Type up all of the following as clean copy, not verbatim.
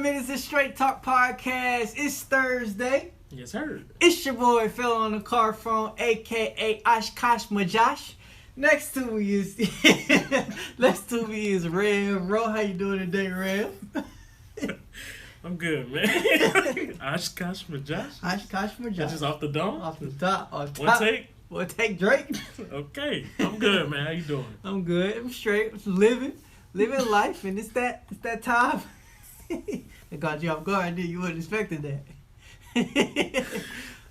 minutes of Straight Talk Podcast. It's Thursday. Yes, sir. It's your boy Phil on the car phone, aka Oshkosh Majosh. Next to me is Rev. Bro, how you doing today, Rev? I'm good, man. Oshkosh Majosh? Oshkosh Majosh. That's just off the dome? Off the top. One take? One take, Drake. Okay. I'm good, man. How you doing? I'm good. I'm straight. Living life, and it's that time. It got you off guard, did you? Wasn't expecting that.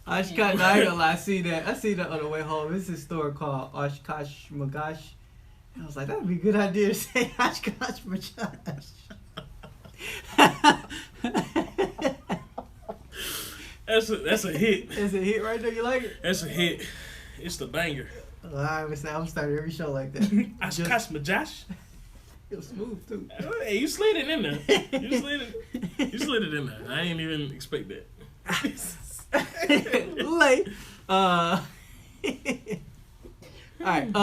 Oshkosh, I ain't gonna lie, I see that on the way home. It's a store called Oshkosh Magosh. And I was like, that would be a good idea to say Oshkosh Magosh. That's a hit. That's a hit right there. You like it? That's a hit. It's the banger. I'm starting every show like that. Oshkosh Majosh? It was smooth too. Hey, you slid it in there. You slid it in there. I ain't even expect that. Late. Alright.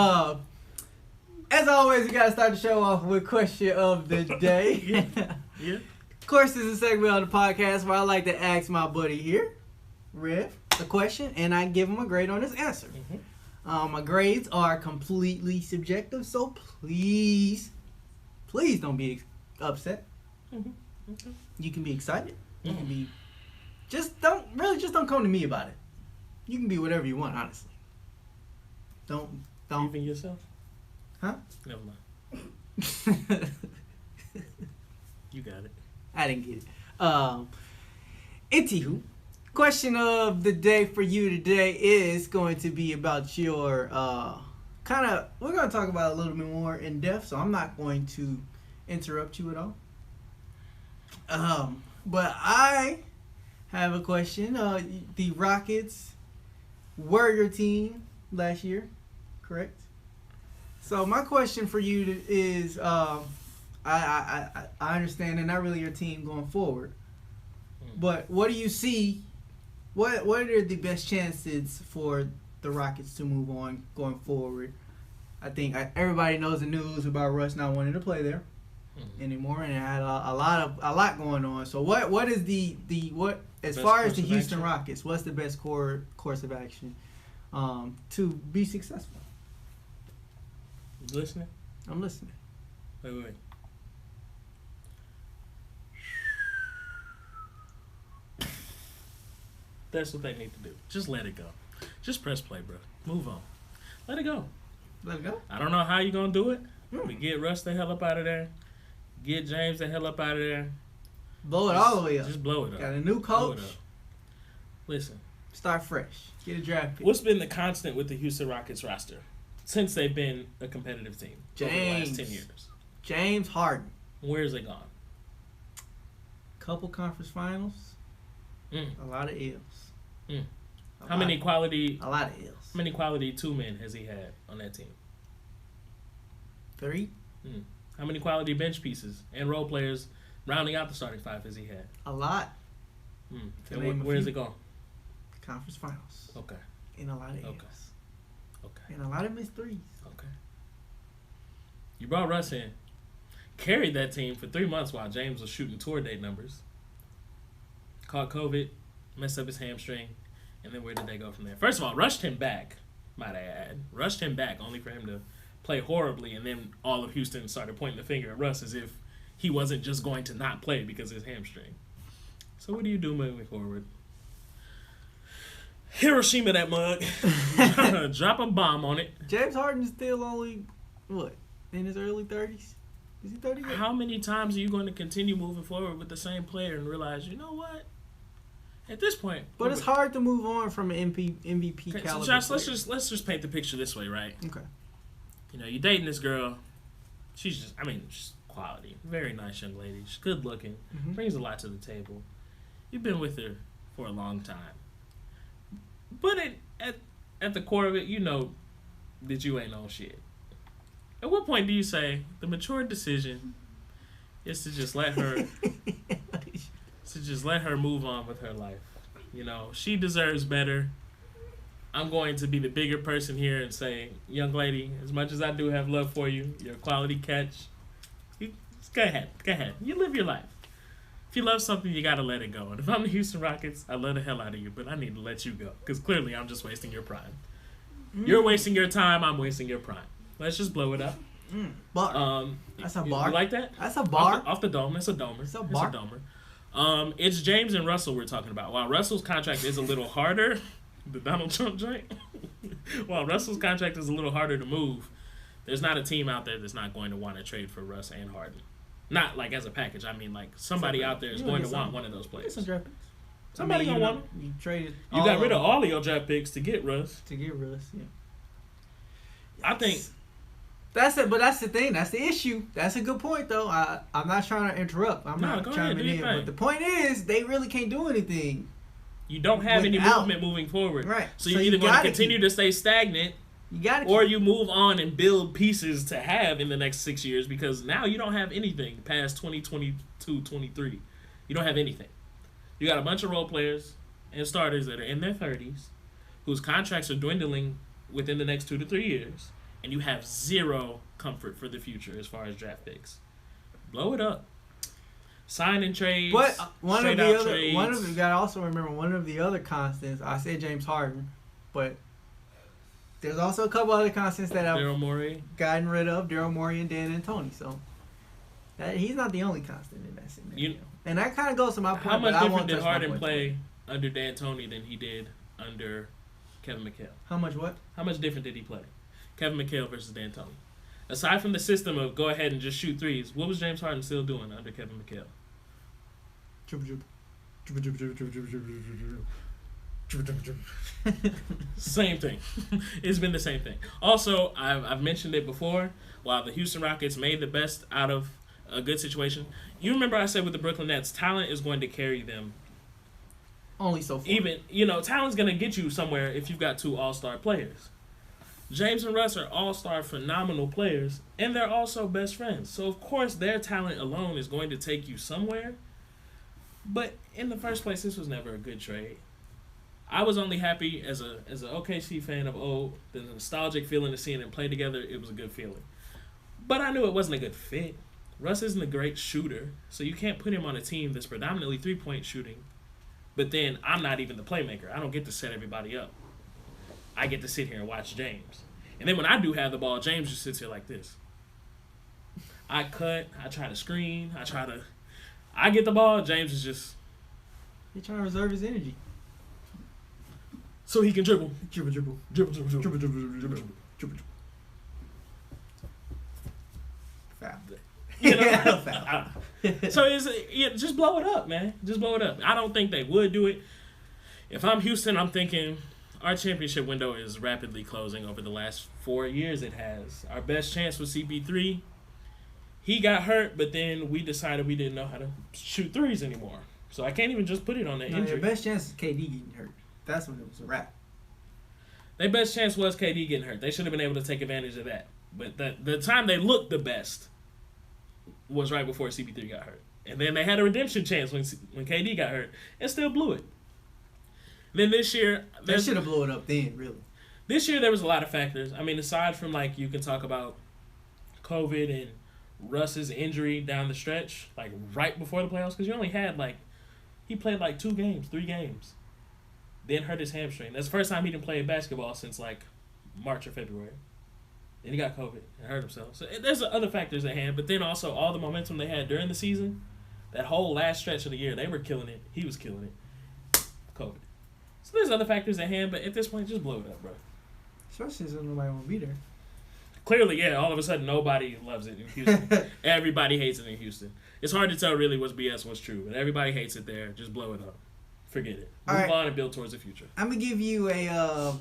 As always, we gotta start the show off with question of the day. Yeah. Of course, this is a segment on the podcast where I like to ask my buddy here, Rev, a question, and I give him a grade on his answer. Mm-hmm. My grades are completely subjective, so please don't be upset. Mm-hmm. Okay. You can be excited. You can be. Just don't come to me about it. You can be whatever you want, honestly. Don't. Even yourself? Huh? Never mind. You got it. I didn't get it. Anywho, question of the day for you today is going to be about your we're going to talk about it a little bit more in depth, so I'm not going to interrupt you at all. But I have a question. The Rockets were your team last year, correct? So my question for you is, I understand they're not really your team going forward, but what do you see? What are the best chances for the Rockets to move on going forward? I think everybody knows the news about Russ not wanting to play there anymore, and it had a lot going on. So what is the as best far as the course of Houston action? Rockets? What's the best course of action to be successful? You listening? I'm listening. Wait. That's what they need to do. Just let it go. Just press play, bro. Move on. Let it go. Let it go. I don't know how you gonna do it. But get Russ the hell up out of there. Get James the hell up out of there. Blow it all the way up. Just blow it up. Got a new Blow coach. it up. Listen. Start fresh. Get a draft pick. What's been the constant with the Houston Rockets roster since they've been a competitive team over the last 10 years? James Harden. Where's it gone? Couple conference finals. A lot of L's. How many quality two men has he had on that team? 3. How many quality bench pieces and role players rounding out the starting five has he had? A lot. And where's it going? Conference finals. Okay. And a lot of L's. Okay. And a lot of missed threes. Okay. You brought Russ in. Carried that team for 3 months while James was shooting tour date numbers. Caught COVID, messed up his hamstring, and then where did they go from there? First of all, rushed him back, might I add. Rushed him back only for him to play horribly, and then all of Houston started pointing the finger at Russ as if he wasn't just going to not play because of his hamstring. So what do you do moving forward? Hiroshima that mug. Drop a bomb on it. James Harden is still only, in his early 30s? Is he 30? How many times are you going to continue moving forward with the same player and realize, you know what? At this point, but it's hard to move on from an MVP okay, caliber. So Josh, player. let's just paint the picture this way, right? Okay. You know, you're dating this girl. She's quality, very nice young lady. She's good looking, brings a lot to the table. You've been with her for a long time, but at the core of it, you know that you ain't on shit. At what point do you say the mature decision is to just let her move on with her life? You know, she deserves better. I'm going to be the bigger person here and say, young lady, as much as I do have love for you, you're a quality catch. Go ahead. You live your life. If you love something, you gotta let it go. And if I'm the Houston Rockets, I love the hell out of you, but I need to let you go because clearly I'm just wasting your prime. You're wasting your time. I'm wasting your prime. Let's just blow it up. Bar. That's a bar. You like that? That's a bar. Off the dome. It's a domer. It's a bar. It's a domer. It's James and Russell we're talking about. While Russell's contract is a little harder, the Donald Trump joint. While Russell's contract is a little harder to move, there's not a team out there that's not going to want to trade for Russ and Harden. Not like as a package. I mean, like somebody out there is going to want one of those players. Some draft picks. Somebody gonna want them. You traded. You got rid of all of your draft picks to get Russ. Yeah. I think that's it. But that's the thing. That's the issue. That's a good point, though. I'm not trying to interrupt. I'm not chiming in. But the point is, they really can't do anything. You don't have any movement moving forward. Right. So you're either going to continue to stay stagnant, or you move on and build pieces to have in the next 6 years because now you don't have anything past 2022, 23. You don't have anything. You got a bunch of role players and starters that are in their 30s whose contracts are dwindling within the next 2 to 3 years, and you have zero comfort for the future as far as draft picks. Blow it up. Sign and trades. But one of the trades. You gotta also remember one of the other constants. I said James Harden, but there's also a couple other constants that I've gotten rid of. Daryl Morey and Dan Antoni. So he's not the only constant in that scenario. And that kind of goes to my point. How much different did Harden play under D'Antoni than he did under Kevin McHale? How much what? How much different did he play? Kevin McHale versus D'Antoni. Aside from the system of go ahead and just shoot threes, what was James Harden still doing under Kevin McHale? Same thing. It's been the same thing. Also, I've mentioned it before. While the Houston Rockets made the best out of a good situation, you remember I said with the Brooklyn Nets, talent is going to carry them. Only so far. Even, talent's going to get you somewhere if you've got 2 all-star players. James and Russ are all-star phenomenal players, and they're also best friends. So, of course, their talent alone is going to take you somewhere. But in the first place, this was never a good trade. I was only happy as a OKC fan of the nostalgic feeling of seeing them play together. It was a good feeling. But I knew it wasn't a good fit. Russ isn't a great shooter, so you can't put him on a team that's predominantly three-point shooting. But then I'm not even the playmaker. I don't get to set everybody up. I get to sit here and watch James. And then when I do have the ball, James just sits here like this. I cut. I try to screen. I get the ball. James is just... He's trying to reserve his energy. So he can dribble. Dribble. Foul. Foul. So just blow it up, man. Just blow it up. I don't think they would do it. If I'm Houston, I'm thinking our championship window is rapidly closing. Over the last 4 years, it has. Our best chance was CP3. He got hurt, but then we decided we didn't know how to shoot threes anymore. So I can't even just put it on the injury. Your best chance is KD getting hurt. That's when it was a wrap. Their best chance was KD getting hurt. They should have been able to take advantage of that. But the time they looked the best was right before CP3 got hurt. And then they had a redemption chance when KD got hurt and still blew it. Then this year... They should have blew it up then, really. This year there was a lot of factors. I mean, aside from, you can talk about COVID and Russ's injury down the stretch, right before the playoffs, because you only had, he played, 2 games, 3 games. Then hurt his hamstring. That's the first time he didn't play basketball since, March or February. Then he got COVID and hurt himself. So there's other factors at hand, but then also all the momentum they had during the season, that whole last stretch of the year, they were killing it. He was killing it. COVID. So there's other factors at hand, but at this point, just blow it up, bro. Especially since nobody won't be there. Clearly, yeah, all of a sudden, nobody loves it in Houston. Everybody hates it in Houston. It's hard to tell really what's BS, what's true, but everybody hates it there. Just blow it up. Forget it. Move on and build towards the future. I'm going to give you a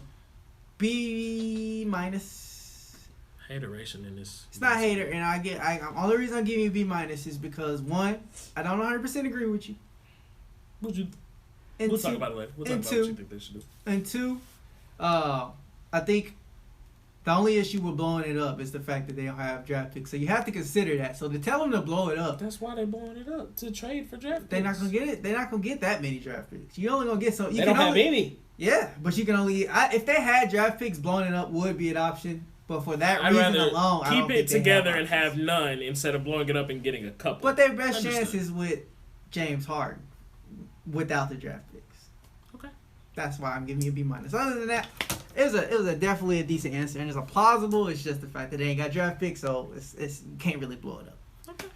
B-. Hateration in this. It's not hater, and only reason I'm giving you B- is because, one, I don't 100% agree with you. We'll talk about it later. We'll talk about what you think they should do. And 2, I think the only issue with blowing it up is the fact that they don't have draft picks. So you have to consider that. So to tell them to blow it up, that's why they're blowing it up, to trade for draft picks. They're not gonna get it. They're not gonna get that many draft picks. You're only gonna get some. They don't have any. Yeah, but you can only. If they had draft picks, blowing it up would be an option. But for that reason alone, keep it together and have none instead of blowing it up and getting a couple. But their best chance is with James Harden without the draft picks. Okay. That's why I'm giving you a B minus. Other than that, it was a definitely a decent answer, and it's a plausible. It's just the fact that they ain't got draft picks, so it's you can't really blow it up. Okay.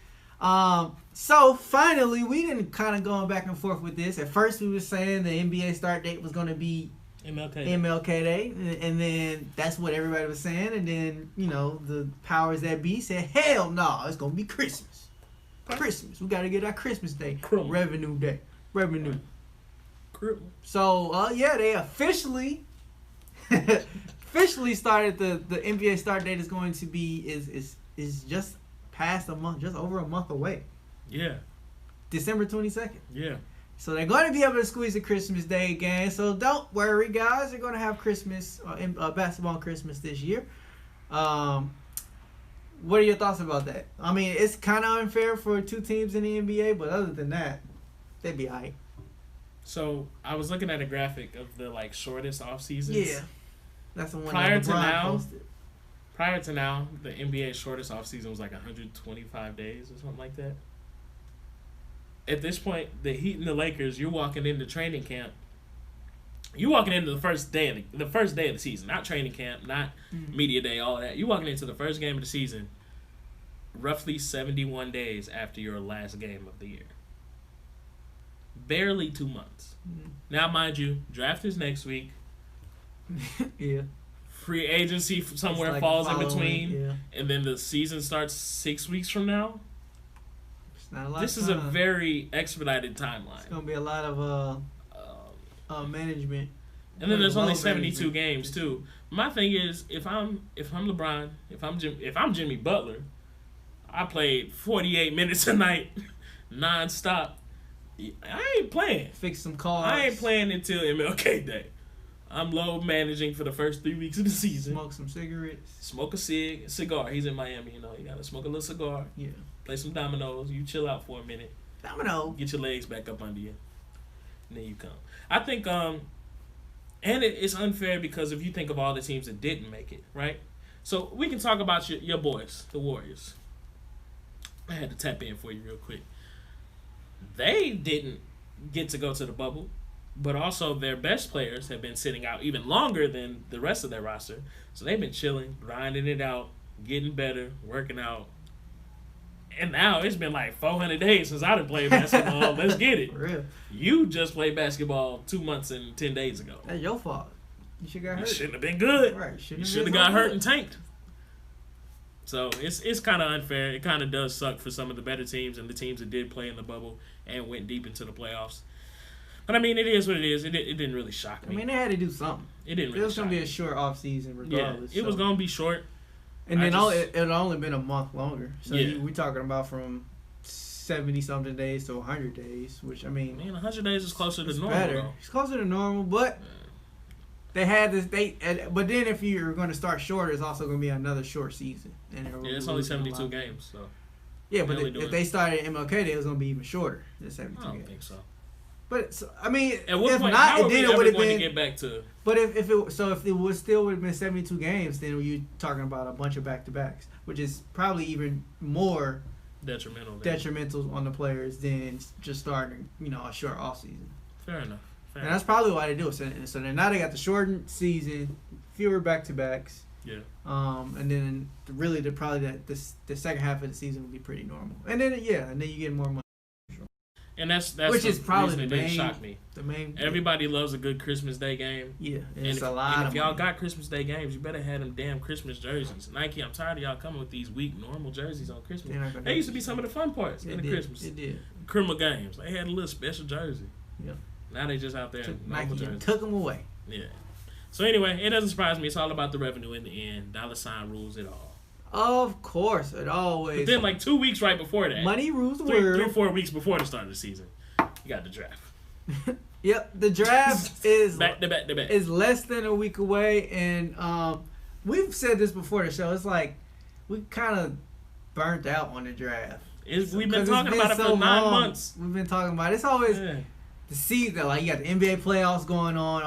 So finally, we didn't kind of going back and forth with this. At first, we were saying the NBA start date was going to be MLK Day, and then that's what everybody was saying. And then the powers that be said, "Hell no, it's going to be Christmas. Christmas. We got to get our Christmas Day revenue day revenue." So they officially started the NBA start date is going to be is just past a month, just over a month away. Yeah. December 22nd. Yeah. So they're going to be able to squeeze the Christmas Day again. So don't worry, guys. They're going to have Christmas, basketball on Christmas this year. What are your thoughts about that? I mean, it's kind of unfair for two teams in the NBA, but other than that, they'd be all right. So I was looking at a graphic of the shortest off seasons. Yeah. That's the one prior that to now. posted. Prior to now, the NBA's shortest offseason was 125 days or something like that. At this point, the Heat and the Lakers, you're walking into training camp. You're walking into the first day of the season, not training camp, not media day, all that. You're walking into the first game of the season, roughly 71 days after your last game of the year. Barely 2 months. Now, mind you, draft is next week. Yeah. Free agency somewhere falls in between, and then the season starts 6 weeks from now. It's not a lot. This is a very expedited timeline. It's gonna be a lot of management. And then there's only 72 games too. My thing is, if I'm LeBron, if I'm Jimmy Butler, I played 48 minutes a night, nonstop. I ain't playing. Fix some cars. I ain't playing until MLK Day. I'm low managing for the first 3 weeks of the season. Smoke some cigarettes. Smoke a cigar. He's in Miami, you gotta smoke a little cigar. Yeah. Play some dominoes. You chill out for a minute. Domino. Get your legs back up under you. And then you come. I think, and it's unfair because if you think of all the teams that didn't make it, right? So we can talk about your boys, the Warriors. I had to tap in for you real quick. They didn't get to go to the bubble. But also their best players have been sitting out even longer than the rest of their roster. So they've been chilling, grinding it out, getting better, working out. And now it's been 400 days since I done played basketball. Let's get it. For real. You just played basketball 2 months and 10 days ago. That's your fault. You should have got hurt. You shouldn't have been good. Right. You should have got hurt and tanked. So it's kind of unfair. It kind of does suck for some of the better teams and the teams that did play in the bubble and went deep into the playoffs. But, I mean, it is what it is. It didn't really shock me. I mean, they had to do something. It didn't really shock me. It was going to be a short off-season regardless. Yeah, it was going to be short. And then it had only been a month longer. So we're talking about from 70-something days to 100 days, which, I mean... 100 days is closer to normal, better. though. It's closer to normal, but... They had this... But then if you're going to start shorter, it's also going to be another short season. And it's only 72 games, so... Yeah, but if they started MLK Day, it was going to be even shorter than 72 games. I don't think so. But I mean, at what if point, not, then it would have been. To get back to. But if it would still would have been 72 games, then you're talking about a bunch of back-to-backs, which is probably even more detrimental on the players than just starting a short off season. Fair enough. And that's probably why they do it. So then now they got the shortened season, fewer back-to-backs. Yeah. And then really the second half of the season will be pretty normal. And then you get more money. And that's which is probably the main. Didn't shock me. The main. Everybody loves a good Christmas Day game. Yeah, and it's a lot. And if y'all got Christmas Day games, you better have them damn Christmas jerseys. Nike, I'm tired of y'all coming with these weak normal jerseys on Christmas. They used to be some of the fun parts in the Christmas. It did. Criminal games. They had a little special jersey. Yeah. Now they just out there. Nike took them away. Yeah. So anyway, it doesn't surprise me. It's all about the revenue in the end. Dollar sign rules it all. Of course, it always. But then 2 weeks right before that. Money rules the world. 3 or 4 weeks before the start of the season. You got the draft. Yep, the draft is back to back. Is less than a week away, and we've said this before the show. It's we kind of burnt out on the draft. We've been talking about it for 9 months. We've been talking about it. It's always the season. You got the NBA playoffs going on.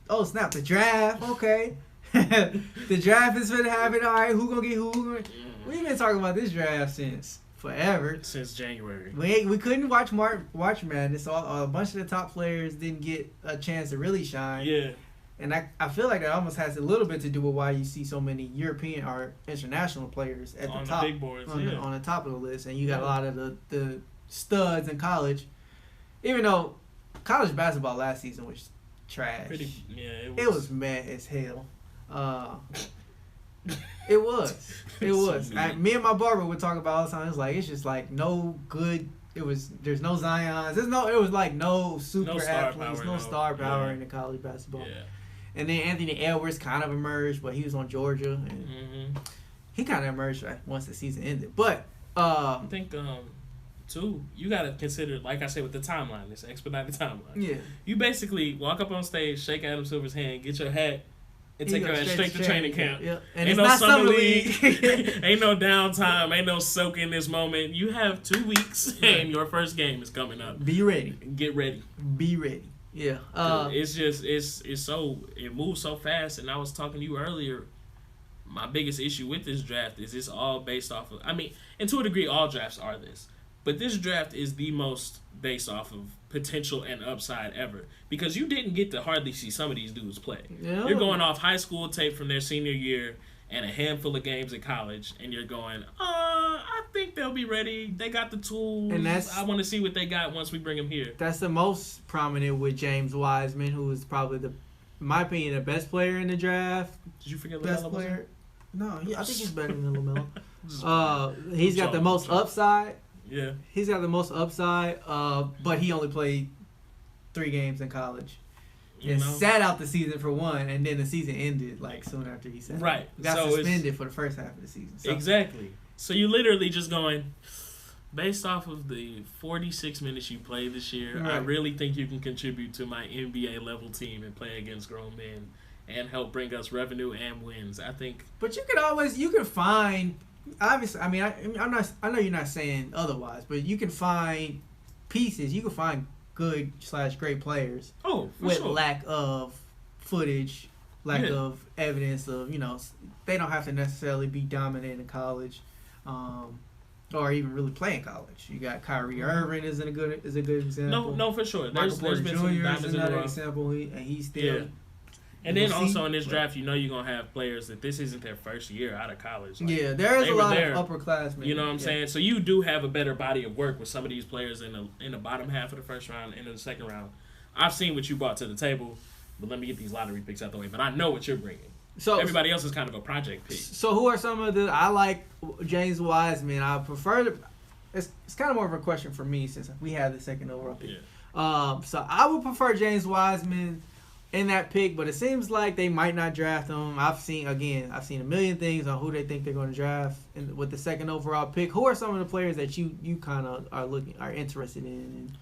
Oh snap! The draft. Okay, the draft is going to happen. All right, who gonna get who? We've been talking about this draft since forever. Since January. We couldn't watch March Madness, so a bunch of the top players didn't get a chance to really shine. Yeah. And I feel like that almost has a little bit to do with why you see so many European or international players at On the top, big boards, on the top of the list, and you got Yeah. a lot of the studs in college. Even though college basketball last season was trash, it was mad as hell. It was. Me and my barber would talk about all the time. It's like it's just like no good. There's no Zions. It was like no super athletes, no star power in the college basketball. Yeah. And then Anthony Edwards kind of emerged, but he was on Georgia, and he kind of emerged once the season ended. But I think too, you gotta consider, like I said, with the timeline, this expedited timeline. Yeah. You basically walk up on stage, shake Adam Silver's hand, get your hat, and take your ass straight to training camp. Yeah. And ain't it's no not summer league. Ain't no downtime. Ain't no soaking this moment. You have 2 weeks, and your first game is coming up. Be ready. Get ready. Be ready. Yeah. It's just it moves so fast. And I was talking to you earlier. My biggest issue with this draft is it's all based off of. I mean, and to a degree, all drafts are this. But this draft is the most based off of potential and upside ever. Because you didn't get to hardly see some of these dudes play. Yeah. You're going off high school tape from their senior year and a handful of games in college, and you're going, I think they'll be ready. They got the tools. And I want to see what they got once we bring them here. That's the most prominent with James Wiseman, who is probably in my opinion, the best player in the draft. Did you forget best LaMelo? player? No, I think he's better than LaMelo. He's got the most upside. Yeah. He's got the most upside, but he only played 3 games in college. And sat out the season for one, and then the season ended like soon after he sat. Right. Got suspended for the first half of the season. So. Exactly. So you literally just going, based off of the 46 minutes you played this year, right. I really think you can contribute to my NBA level team and play against grown men and help bring us revenue and wins. I think. But you can find. Obviously, I mean, I know you're not saying otherwise, but you can find pieces. You can find good / great players. Oh, for with sure. lack of footage, lack of evidence of they don't have to necessarily be dominant in college, or even really play in college. You got Kyrie Irving is a good example. No, for sure. Michael There's been Porter some Jr. diamonds is in the another rough. example, and he's still. Yeah. And then also in this draft, you're going to have players that this isn't their first year out of college. Like, yeah, there is a lot of upperclassmen. You know what I'm saying? So you do have a better body of work with some of these players in the bottom half of the first round and in the second round. I've seen what you brought to the table, but let me get these lottery picks out the way. But I know what you're bringing. So everybody else is kind of a project pick. So who are some of I like James Wiseman. I prefer it's kind of more of a question for me since we have the second overall pick. Yeah. So I would prefer James Wiseman in that pick, but it seems like they might not draft him. I've seen a million things on who they think they're going to draft with the second overall pick. Who are some of the players that you kind of are interested in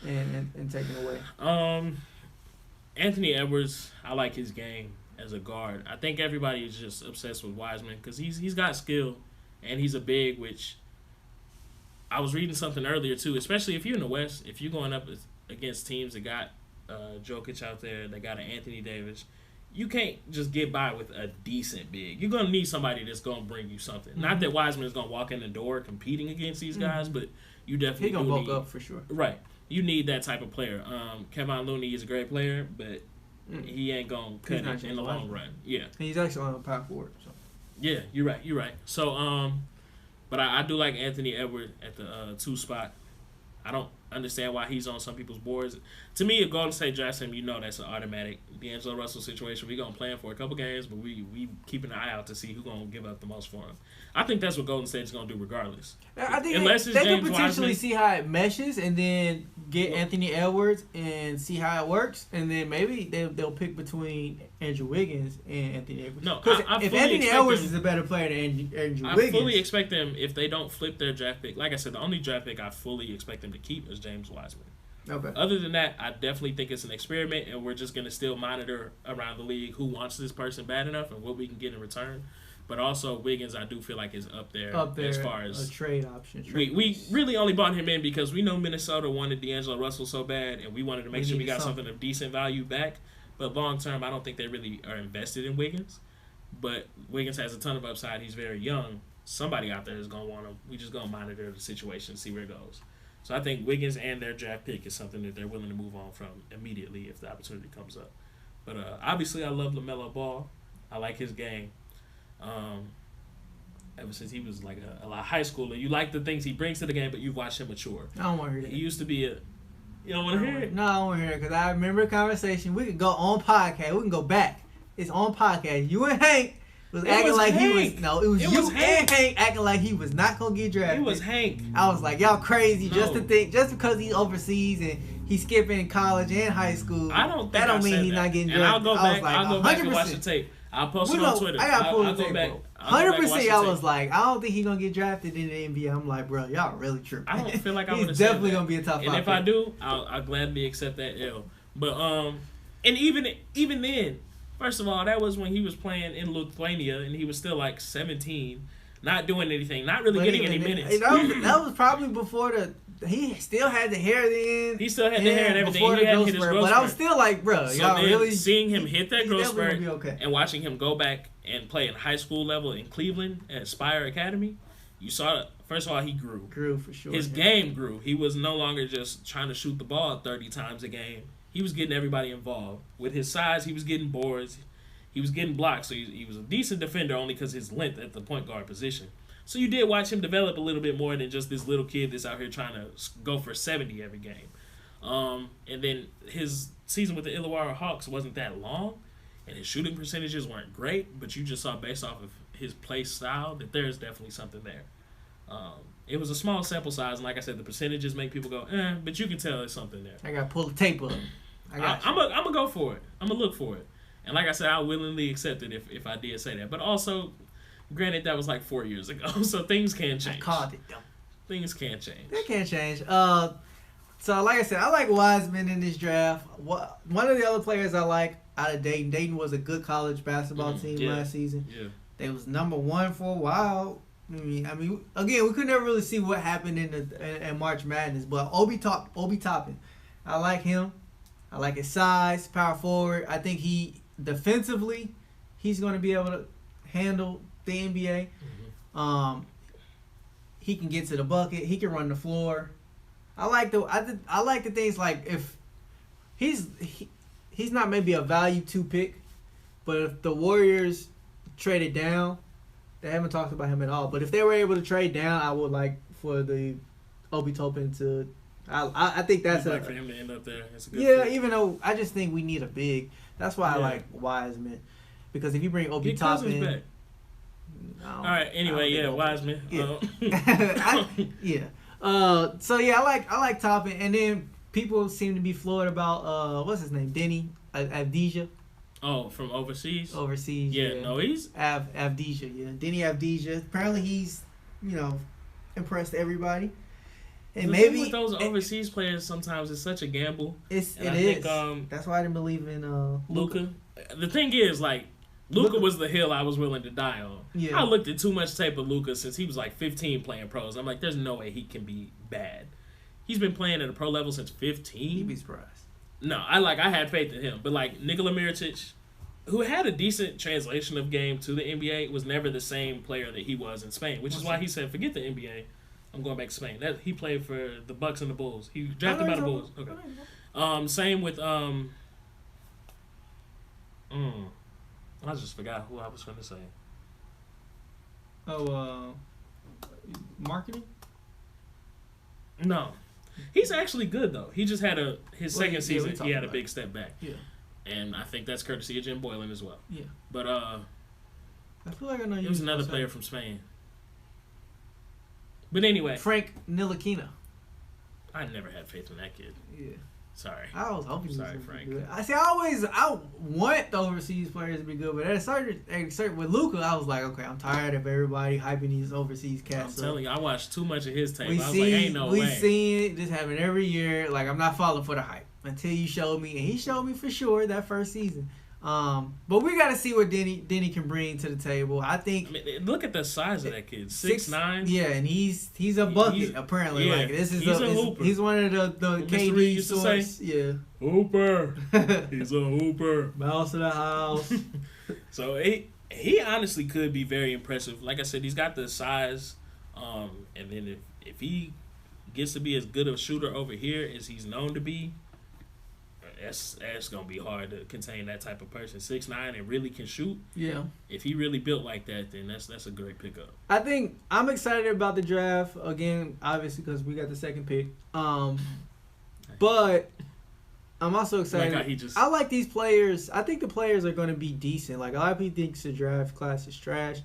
and taking away? Anthony Edwards, I like his game as a guard. I think everybody is just obsessed with Wiseman because he's got skill and he's a big, which I was reading something earlier too, especially if you're in the West, if you're going up against teams that got Jokic out there, they got an Anthony Davis. You can't just get by with a decent big. You're going to need somebody that's going to bring you something. Mm-hmm. Not that Wiseman is going to walk in the door competing against these guys, but you definitely He's going to bulk up for sure. Right. You need that type of player. Kevon Looney is a great player, but he ain't going to cut it in the long run. Yeah. He's actually on the power forward. So. Yeah, you're right. So, but I do like Anthony Edwards at the 2 spot. I don't understand why he's on some people's boards. To me, if Golden State drafts him, that's an automatic D'Angelo Russell situation. We're going to play him for a couple games, but we keep an eye out to see who's going to give up the most for him. I think that's what Golden State's going to do regardless. I think Unless they James could potentially Wiseman, see how it meshes and then get Anthony Edwards and see how it works. And then maybe they'll pick between Andrew Wiggins and Anthony Edwards. No, because if Anthony Edwards them, is a better player than Andrew I Wiggins. fully expect them, if they don't flip their draft pick, like I said, the only draft pick I fully expect them to keep is James Wiseman. Okay. Other than that, I definitely think it's an experiment, and we're just going to still monitor around the league who wants this person bad enough and what we can get in return. But also, Wiggins, I do feel like is up there as far as a trade option. We really only bought him in because we know Minnesota wanted D'Angelo Russell so bad, and we wanted to make sure we got something of decent value back. But long term, I don't think they really are invested in Wiggins. But Wiggins has a ton of upside. He's very young. somebody out there is gonna want him. We just gonna monitor the situation, see where it goes. So I think Wiggins and their draft pick is something that they're willing to move on from immediately if the opportunity comes up. But obviously, I love LaMelo Ball. I like his game. Ever since he was like a high schooler, you like the things he brings to the game, but you've watched him mature. I don't want to hear that. He used to be a. You don't want to hear it? No, I don't want to hear it because I remember a conversation. We could go on podcast. We can go back. It's on podcast. You and Hank was acting like he was. No, it was you and Hank acting like he was not gonna get drafted. It was Hank. I was like, y'all crazy just to think, just because he's overseas and he's skipping college and high school. I don't think that don't mean he's not getting drafted. And I'll go back. Like, I'll go back and watch the tape. I'll post it on Twitter. I gotta pull the tape, tape, bro. 100%. I was like, I don't think he's gonna get drafted in the NBA. I'm like, bro, y'all really tripping. I don't feel like I would have He's definitely gonna be a top 5. And if I do, I'll gladly accept that L. But and even then, first of all, that was when he was playing in Lithuania and he was still like 17, not doing anything, not really getting any minutes. That was probably before he still had the hair then. He still had the hair and everything. Before he the hadn't hit his growth but spurt. I was still like, bro, so y'all then really seeing him hit that growth spurt and watching him go back and play in high school level in Cleveland at Spire Academy, you saw first of all he grew. Grew for sure. His game grew. He was no longer just trying to shoot the ball 30 times a game. He was getting everybody involved. With his size, he was getting boards. He was getting blocks. So he was a decent defender only because his length at the point guard position. So you did watch him develop a little bit more than just this little kid that's out here trying to go for 70 every game. And then his season with the Illawarra Hawks wasn't that long, and his shooting percentages weren't great, but you just saw based off of his play style that there's definitely something there. It was a small sample size, and like I said, the percentages make people go, but you can tell there's something there. I got to pull the tape up. I'm going to go for it. I'm going to look for it. And like I said, I'll willingly accept it if I did say that. But also, granted, that was like 4 years ago, so things can change. I called it, though. Things can change. They can change. So, like I said, I like Wiseman in this draft. One of the other players I like out of Dayton. Dayton was a good college basketball team last season. Yeah. They was number 1 for a while. I mean, again, we could never really see what happened in March Madness, but Obi Toppin, I like him. I like his size, power forward. I think defensively, he's going to be able to handle the NBA. Mm-hmm. He can get to the bucket. He can run the floor. I like the things like if he's not maybe a value 2 pick, but if the Warriors traded down, they haven't talked about him at all. But if they were able to trade down, I would like for the Obi Toppin to. I think that's like for him to end up there. That's a good pick. Even though I just think we need a big. That's why I like Wiseman, because if you bring Obi Toppin back. All right. Anyway, Wiseman. Yeah. So I like Toppin, and then people seem to be floored about what's his name, Denny Avdija. Oh, from overseas. Yeah. No, he's Avdija. Yeah, Denny Avdija. Apparently, he's impressed everybody. And the maybe thing with those overseas players sometimes it's such a gamble. It is. That's why I didn't believe in Luka. The thing is, like, Luka was the hill I was willing to die on. Yeah. I looked at too much tape of Luka since he was like 15 playing pros. I'm like, there's no way he can be bad. He's been playing at a pro level since 15. You'd be surprised. No, I had faith in him. But like Nikola Mirotic, who had a decent translation of game to the NBA, was never the same player that he was in Spain, which is why he said, forget the NBA. I'm going back to Spain. He played for the Bucks and the Bulls. He drafted by the Bulls. Okay. Same with I just forgot who I was going to say. Marketing? No. He's actually good though. He just had his second season. He had a big step back. Yeah. And I think that's courtesy of Jim Boylan as well. Yeah. But I feel like I know you. It was another player from Spain. But anyway, Frank Ntilikina. I never had faith in that kid. Yeah. Sorry. I was hoping. Sorry, Frank. Good. I want the overseas players to be good, but at a certain with Luka, I was like, okay, I'm tired of everybody hyping these overseas cats. I'm telling you, I watched too much of his tape. I was like, ain't no way. We seen it just happen every year. Like, I'm not falling for the hype until you showed me, and he showed me for sure that first season. But we got to see what Denny can bring to the table. I think. Look at the size of that kid, 6'9". Yeah, and he's a bucket apparently. Yeah, like this is he's a hooper. He's one of the KD used to sorts. say, yeah, hooper. He's a hooper. Mouse of the house. So He honestly could be very impressive. Like I said, he's got the size, and then if he gets to be as good a shooter over here as he's known to be, that's gonna be hard to contain that type of person. 6'9" and really can shoot. Yeah. If he really built like that, then that's a great pickup. I think I'm excited about the draft again, obviously because we got the second pick. But I'm also excited. Like how he just, I like these players. I think the players are going to be decent. Like a lot of people think the draft class is trash,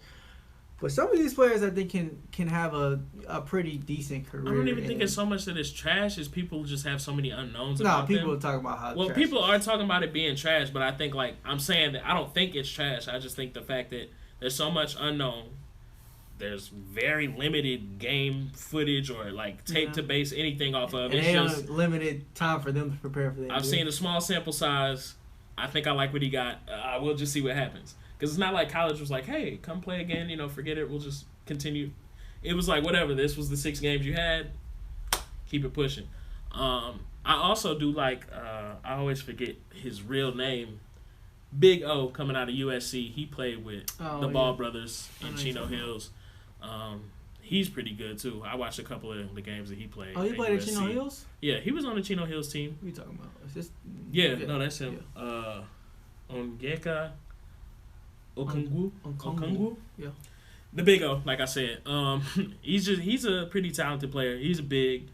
but some of these players I think can have a pretty decent career. I don't even think it's so much that it's trash as people just have so many unknowns No, about people them. are talking about how Well, trash people are talking about it being trash, but I think I'm saying that I don't think it's trash. I just think the fact that there's so much unknown. There's very limited game footage or like tape to base anything off of. And It's they just have limited time for them to prepare for that. I've seen a small sample size. I think I like what he got. I will just see what happens. Because it's not like college was like, hey, come play again. Forget it. We'll just continue. It was like, whatever. This was the 6 games you had. Keep it pushing. I also do like, I always forget his real name. Big O coming out of USC. He played with the Ball brothers in Chino Hills. He's pretty good, too. I watched a couple of the games that he played. Oh, he played USC. at Chino Hills? Yeah, he was on the Chino Hills team. What are you talking about? Is this... Yeah, no, that's him. Yeah. Onyeka Okongwu. Yeah. The Big O, like I said. He's a pretty talented player. He's a big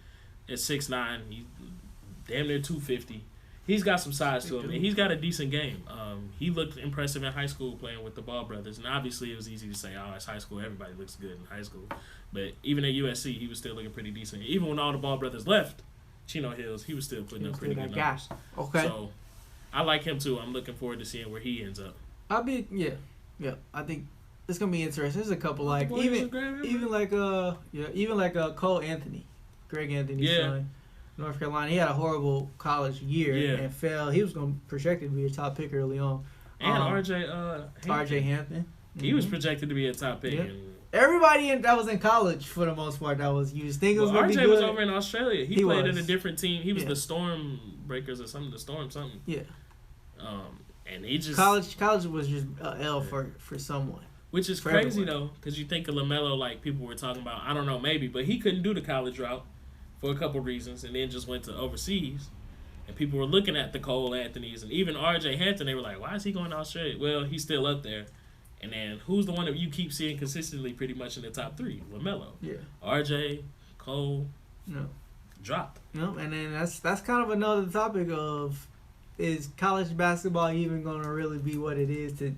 at 6'9". He's damn near 250. He's got some size to him, and he's got a decent game. He looked impressive in high school playing with the Ball brothers, and obviously it was easy to say, oh, it's high school. Everybody looks good in high school. But even at USC, he was still looking pretty decent. Even when all the Ball brothers left Chino Hills, he was still putting up pretty good numbers. Okay. So I like him, too. I'm looking forward to seeing where he ends up. Yeah. I think it's gonna be interesting. There's a couple like even like Cole Anthony, Greg Anthony's son, North Carolina. He had a horrible college year and fell. He was projected to be a top pick early on. And RJ Hampton. He was projected to be a top pick. Yep. Everybody that was in college for the most part, that was you just think it was gonna be good. RJ was over in Australia. He played in a different team. He was the Storm Breakers or something. The Storm something. Yeah. And he just college was just L for someone. Which is crazy though, because you think of LaMelo like people were talking about. I don't know, maybe, but he couldn't do the college route for a couple reasons, and then just went to overseas. And people were looking at the Cole Anthonys and even R.J. Hampton. They were like, "Why is he going to Australia?" Well, he's still up there. And then who's the one that you keep seeing consistently, pretty much in the top 3? LaMelo. Yeah. R.J. Cole. No. Dropped. No, and then that's kind of another topic of. Is college basketball even going to really be what it is to...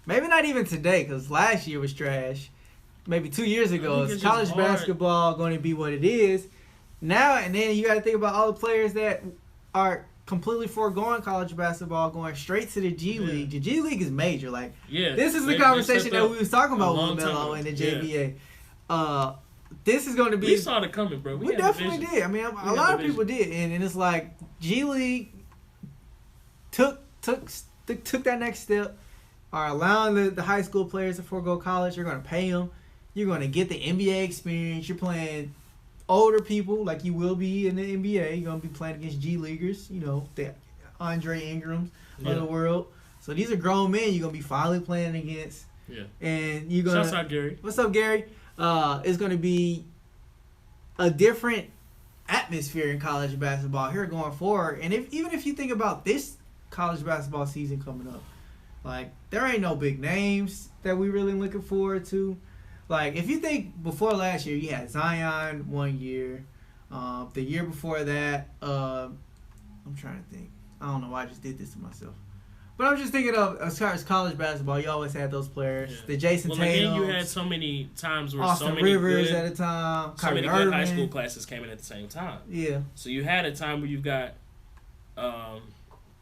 Maybe not even today, because last year was trash. Maybe 2 years ago. Is college basketball going to be what it is? Now, and then you got to think about all the players that are completely foregoing college basketball, going straight to the G League. The G League is major. Like, this is the conversation that we was talking about with LaMelo and the JBA. This is going to be... We saw it coming, bro. We definitely did. I mean, a lot of people did. And it's like, G League... Took that next step, are allowing the high school players to forego college. You're going to pay them. You're going to get the NBA experience. You're playing older people like you will be in the NBA. You're going to be playing against G Leaguers, the Andre Ingrams of the world. So these are grown men you're going to be finally playing against. Yeah. And you're going to... Shouts out, Gary. What's up, Gary? It's going to be a different atmosphere in college basketball here going forward. And even if you think about this college basketball season coming up, like there ain't no big names that we really looking forward to. Like if you think before last year you had Zion 1 year, the year before that I'm trying to think, I don't know why I just did this to myself, but I'm just thinking of as far as college basketball, you always had those players. The Jason Tatum, you had so many times where Austin so many Rivers good, at a time, so many good high school classes came in at the same time. Yeah. So you had a time where you've got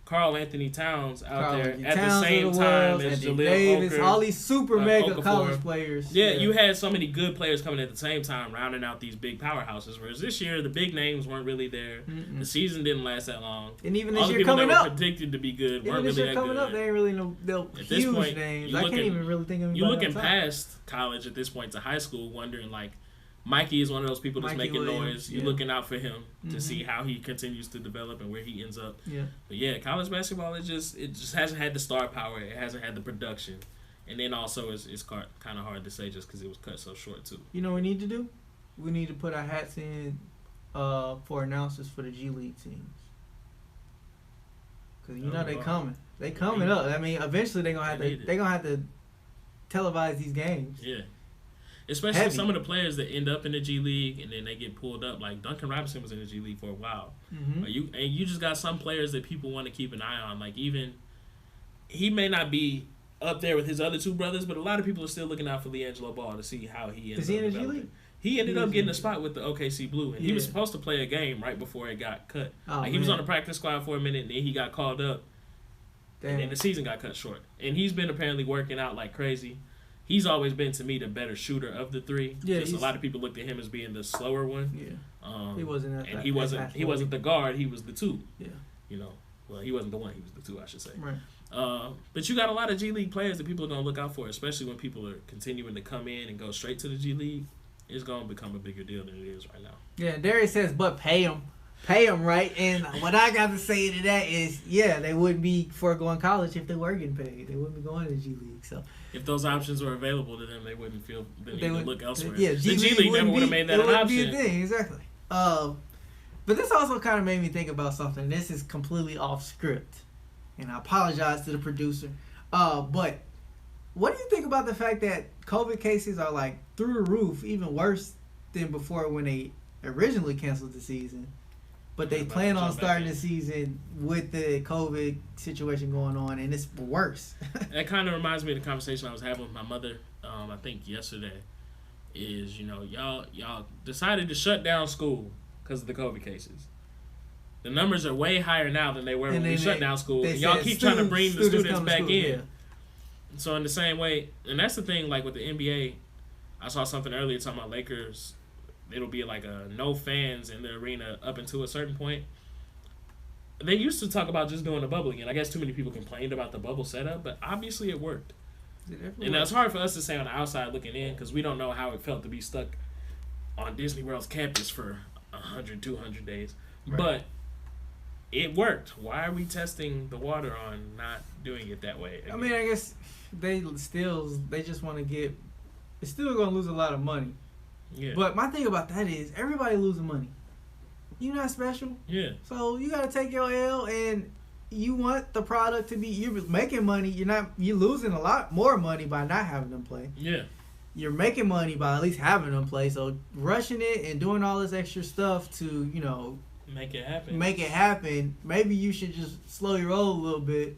Karl Anthony Towns out there at the same time as Jaleel Davis, Okafor, all these super mega Okafor. college players. Yeah, you had so many good players coming at the same time, rounding out these big powerhouses. Whereas this year, the big names weren't really there. The season didn't last that long. And even all this the year people coming that up, were predicted to be good even weren't this really year that coming good. up, they ain't really no huge point, names. I can't even really think of anybody. You're looking past college at this point to high school, wondering like. Mikey is one of those people that's making noise. You're looking out for him to see how he continues to develop and where he ends up. Yeah. But yeah, college basketball it just hasn't had the star power. It hasn't had the production. And then also it's kind of hard to say just because it was cut so short too. You know what we need to do? We need to put our hats in for announcers for the G League teams. Because you know they coming. They coming up. I mean, eventually they're gonna have to televise these games. Yeah. Especially some of the players that end up in the G League and then they get pulled up. Like Duncan Robinson was in the G League for a while. Mm-hmm. You just got some players that people want to keep an eye on. Like even he may not be up there with his other two brothers, but a lot of people are still looking out for LiAngelo Ball to see how he ends up. Is he in the G League? He ended up getting a spot with the OKC Blue, and he was supposed to play a game right before it got cut. He was on the practice squad for a minute, and then he got called up, and then the season got cut short. And he's been apparently working out like crazy. He's always been, to me, the better shooter of the three. Yeah, just a lot of people looked at him as being the slower one. Yeah, he wasn't. He wasn't the guard. He was the two. Yeah, you know. Well, he wasn't the one. He was the two, I should say. Right. But you got a lot of G League players that people are going to look out for, especially when people are continuing to come in and go straight to the G League. It's going to become a bigger deal than it is right now. Yeah, Darius says, but pay them. Pay them, right? And what I got to say to that is, yeah, they wouldn't be foregoing college if they were getting paid. They wouldn't be going to the G League. So if those options were available to them, they wouldn't feel the need to look elsewhere. Yeah, the G League never would have made that an option. Be a thing, exactly. But this also kind of made me think about something. This is completely off script, and I apologize to the producer. But what do you think about the fact that COVID cases are like through the roof, even worse than before when they originally canceled the season? But they plan on starting the season with the COVID situation going on, and it's worse. That kind of reminds me of the conversation I was having with my mother, I think yesterday, is, y'all decided to shut down school because of the COVID cases. The numbers are way higher now than they were when we shut down school. And y'all keep trying to bring the students back in. Yeah. So in the same way, and that's the thing, like with the NBA, I saw something earlier talking about Lakers. It'll be like no fans in the arena up until a certain point. They used to talk about just doing the bubble again. I guess too many people complained about the bubble setup, but obviously it worked. And it's hard for us to say on the outside looking in because we don't know how it felt to be stuck on Disney World's campus for 100, 200 days. Right. But it worked. Why are we testing the water on not doing it that way again? I mean, I guess they just want to get – it's still going to lose a lot of money. Yeah. But my thing about that is everybody losing money. You're not special. Yeah. So you got to take your L, and you want the product to be – you're making money. You're losing a lot more money by not having them play. Yeah. You're making money by at least having them play. So rushing it and doing all this extra stuff to, make it happen. Maybe you should just slow your roll a little bit.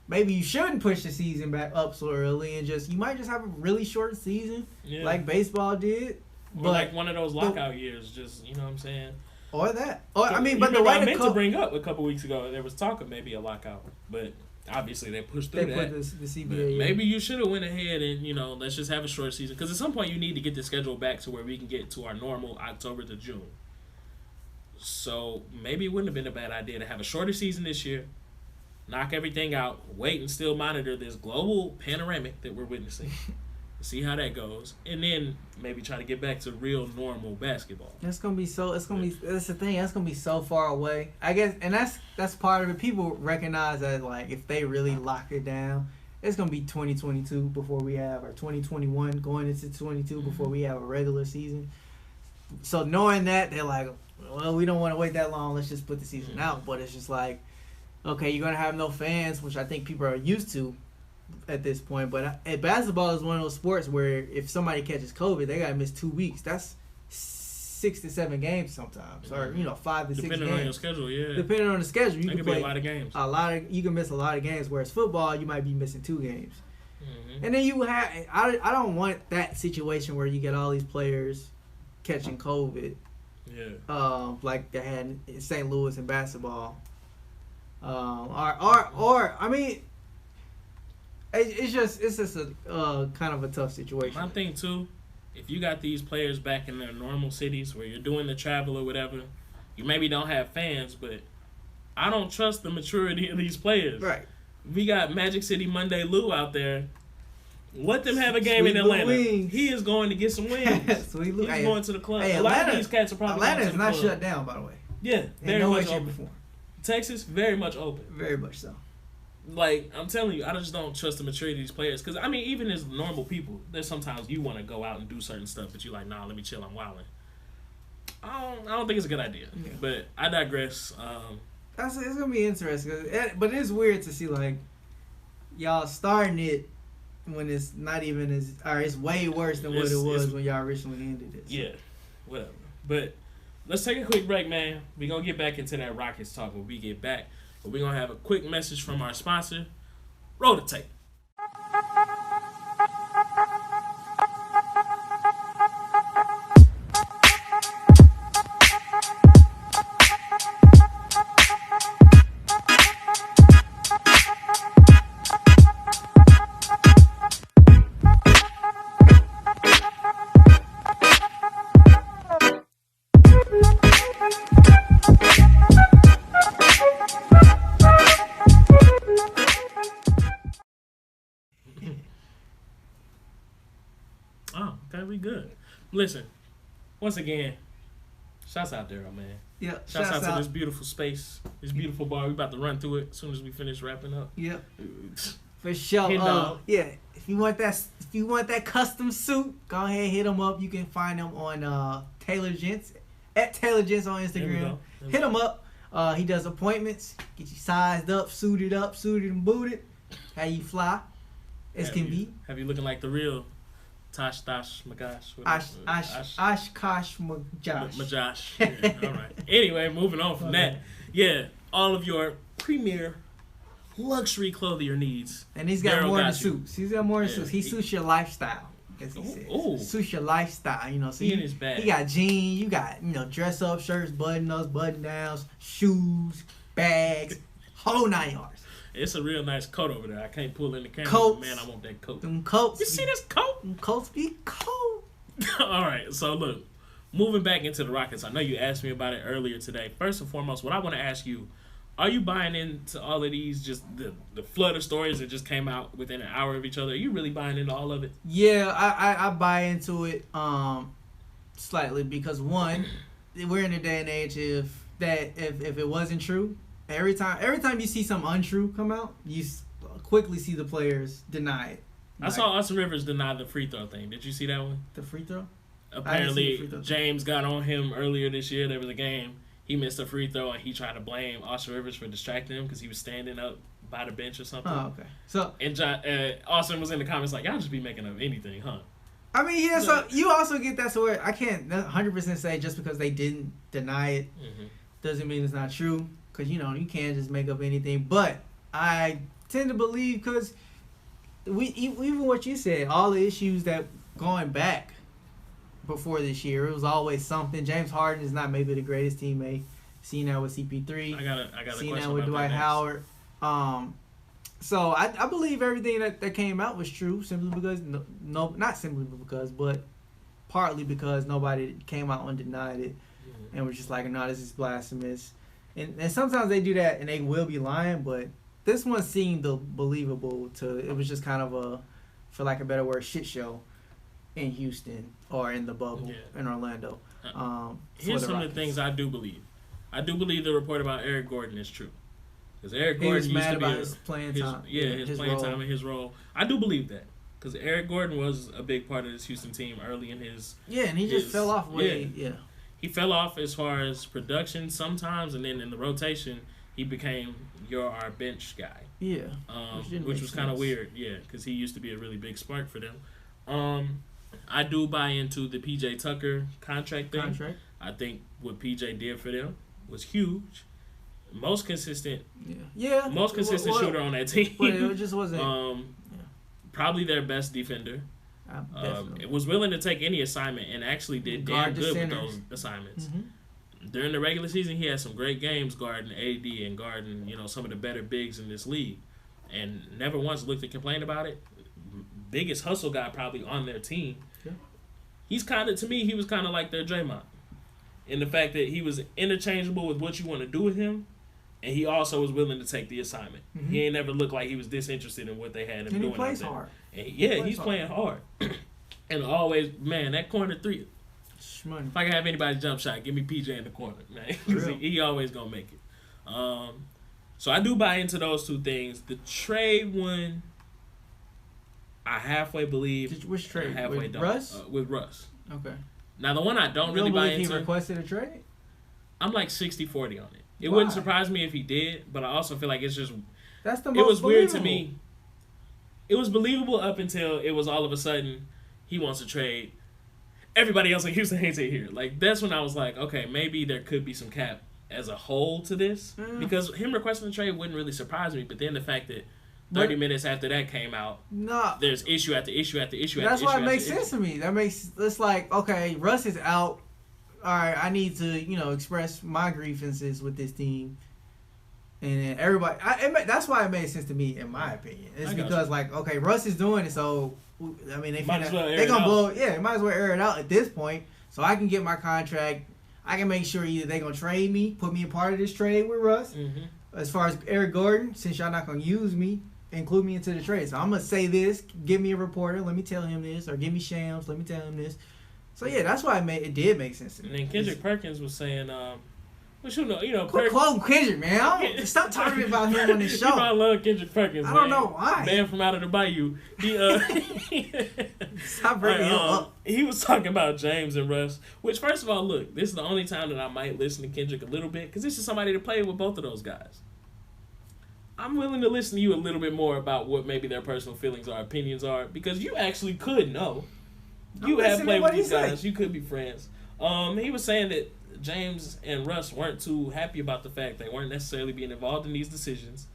Maybe you shouldn't push the season back up so early and you might just have a really short season like baseball did. Or like one of those lockout years, just, you know what I'm saying? Or that. Or I mean, but the way I meant to bring up a couple weeks ago, there was talk of maybe a lockout, but obviously they pushed through that. They put the CBA. Maybe you should have went ahead and, let's just have a short season. Because at some point you need to get the schedule back to where we can get to our normal October to June. So maybe it wouldn't have been a bad idea to have a shorter season this year, knock everything out, wait and still monitor this global panoramic that we're witnessing, see how that goes, and then maybe try to get back to real normal basketball. That's the thing. That's gonna be so far away. I guess, and that's part of it. People recognize that, like, if they really lock it down, it's gonna be 2022 before we have, or 2021 going into 22 before we have a regular season. So knowing that, they're like, well, we don't want to wait that long. Let's just put the season out. But it's just like, okay, you're gonna have no fans, which I think people are used to at this point. But basketball is one of those sports where if somebody catches COVID, they gotta miss 2 weeks. That's 6 to 7 games sometimes, or 5 to 6 games. Depending on your schedule, yeah. Depending on the schedule, you can play be a lot of games. You can miss a lot of games. Whereas football, you might be missing 2 games. Mm-hmm. And then you have, I don't want that situation where you get all these players catching COVID. Yeah. Like they had in St. Louis in basketball. Or I mean, it's just a kind of a tough situation. My thing too, if you got these players back in their normal cities where you're doing the travel or whatever, you maybe don't have fans, but I don't trust the maturity of these players. Right. We got Magic City Monday Lou out there. Let them have a game in Atlanta. He is going to get some wins. Sweet Lou. He's going to the club. Hey, a lot of these cats are probably Atlanta going is to the not club. shut down, by the way. Yeah, very much open. Before. Texas, very much open. Very much so. Like, I'm telling you, I just don't trust the maturity of these players. Because, I mean, even as normal people, there's sometimes you want to go out and do certain stuff, but you're like, nah, let me chill, I'm wilding. I don't think it's a good idea. Yeah. But I digress. It's going to be interesting. But it is weird to see, like, y'all starting it when it's not even as... Or it's way worse than what it was when y'all originally ended it. So. Yeah, whatever. But let's take a quick break, man. We're going to get back into that Rockets talk when we get back. But we're going to have a quick message from our sponsor. Roll the tape. Good. Listen, once again, shouts out Daryl, man. Yeah. Shouts out to this beautiful space, this beautiful bar. We about to run through it as soon as we finish wrapping up. Yep. For sure. Yeah. If you want that custom suit, go ahead, hit them up. You can find them on Taylor Gents at Taylor Gents on Instagram. Hit him up. He does appointments. Get you sized up, suited and booted. How you fly? As can be. Have you looking like the real Tosh Magash. Oshkosh Majosh. Majosh. Yeah, all right. Anyway, moving on from that. Yeah, all of your premier luxury clothier needs. And he's got more than suits. He's got more than suits. He suits your lifestyle, as he says. Ooh. Suits your lifestyle, you know. So he got jeans, you got, dress up shirts, button-ups, button-downs, shoes, bags, whole 9 yards. It's a real nice coat over there. I can't pull in the camera. Coats. Man, I want that coat. Them coats. You see this coat? Them coats be cold. All right. So, look. Moving back into the Rockets. I know you asked me about it earlier today. First and foremost, what I want to ask you, are you buying into all of these, just the flood of stories that just came out within an hour of each other? Are you really buying into all of it? Yeah, I buy into it slightly because, one, we're in a day and age if it wasn't true, Every time you see some untrue come out, you quickly see the players deny it. I saw Austin Rivers deny the free throw thing. Did you see that one? The free throw? Apparently, James got on him earlier this year. There was a game. He missed a free throw, and he tried to blame Austin Rivers for distracting him because he was standing up by the bench or something. Oh, okay. And Austin was in the comments like, y'all just be making up anything, huh? I mean, yeah, so you also get that, so I can't 100% say just because they didn't deny it doesn't mean it's not true. Because, you can't just make up anything. But I tend to believe because even what you said, all the issues that going back before this year, it was always something. James Harden is not maybe the greatest teammate. Seen that with CP3. I got a seen that with Dwight Howard. So I believe everything that came out was true simply because, not simply because, but partly because nobody came out and denied it and was just like, no, this is blasphemous. And sometimes they do that and they will be lying, but this one seemed believable it was just kind of a, for lack of a better word, shit show in Houston or in the bubble in Orlando. Here's some of the things I do believe. I do believe the report about Eric Gordon is true. Because Eric Gordon used to be his playing time. His playing time and his role. I do believe that. Because Eric Gordon was a big part of this Houston team early in his... Yeah, and he just fell off way... Yeah. He fell off as far as production sometimes, and then in the rotation, he became our bench guy. Yeah. Which was kind of weird, because he used to be a really big spark for them. I do buy into the P.J. Tucker contract thing. I think what P.J. did for them was huge. Most consistent shooter on that team. But it just wasn't... Probably their best defender. Was willing to take any assignment and actually did damn good with those assignments. During the regular season, he had some great games guarding AD and guarding, some of the better bigs in this league, and never once looked to complain about it. Biggest hustle guy probably on their team. Yeah. He was kind of like their Draymond, in the fact that he was interchangeable with what you want to do with him, and he also was willing to take the assignment. He ain't never looked like he was disinterested in what they had him doing. He plays hard. And he's playing hard. And always, man, that corner three. Shmoney. If I can have anybody jump shot, give me PJ in the corner, man. Because he always going to make it. So I do buy into those two things. The trade one, I halfway believe. Which trade? Halfway With don't. Russ? With Russ. Okay. Now the one I don't You really buy believe into. he requested a trade? I'm like 60-40 on it. It Why? wouldn't surprise me if he did, but I also feel like it's just. That's the most It was weird to believable. me. It was believable up until it was all of a sudden he wants to trade. Everybody else in Houston hates it here. Like that's when I was like, okay, maybe there could be some cap as a whole to this because him requesting a trade wouldn't really surprise me. But then the fact that 30 minutes after that came out, No. there's issue after issue after issue. That's after why issue it makes after sense to me. That makes it's like, okay, Russ is out. All right, I need to express my grievances with this team, and then everybody. That's why it made sense to me, in my opinion. It's I got because you. like, okay, Russ is doing it, so I mean, Might as well air they it gonna out. blow. Yeah, might as well air it out at this point, so I can get my contract. I can make sure either they gonna trade me, put me a part of this trade with Russ. Mm-hmm. As far as Eric Gordon, since y'all not gonna use me, include me into the trade. So I'm gonna say this. Give me a reporter. Let me tell him this, or give me Shams. Let me tell him this. So yeah, that's why it did make sense to me. And then Kendrick Perkins was saying, which quit Quit quoting Kendrick, man. Stop talking about him on this show. You know I love Kendrick Perkins. I don't know why. Man from out of the bayou. Stop bringing him up. He was talking about James and Russ. Which, first of all, look, this is the only time that I might listen to Kendrick a little bit because this is somebody to play with both of those guys. I'm willing to listen to you a little bit more about what maybe their personal feelings or opinions are because you actually could know. You have played with these guys. You could be friends. He was saying that James and Russ weren't too happy about the fact they weren't necessarily being involved in these decisions.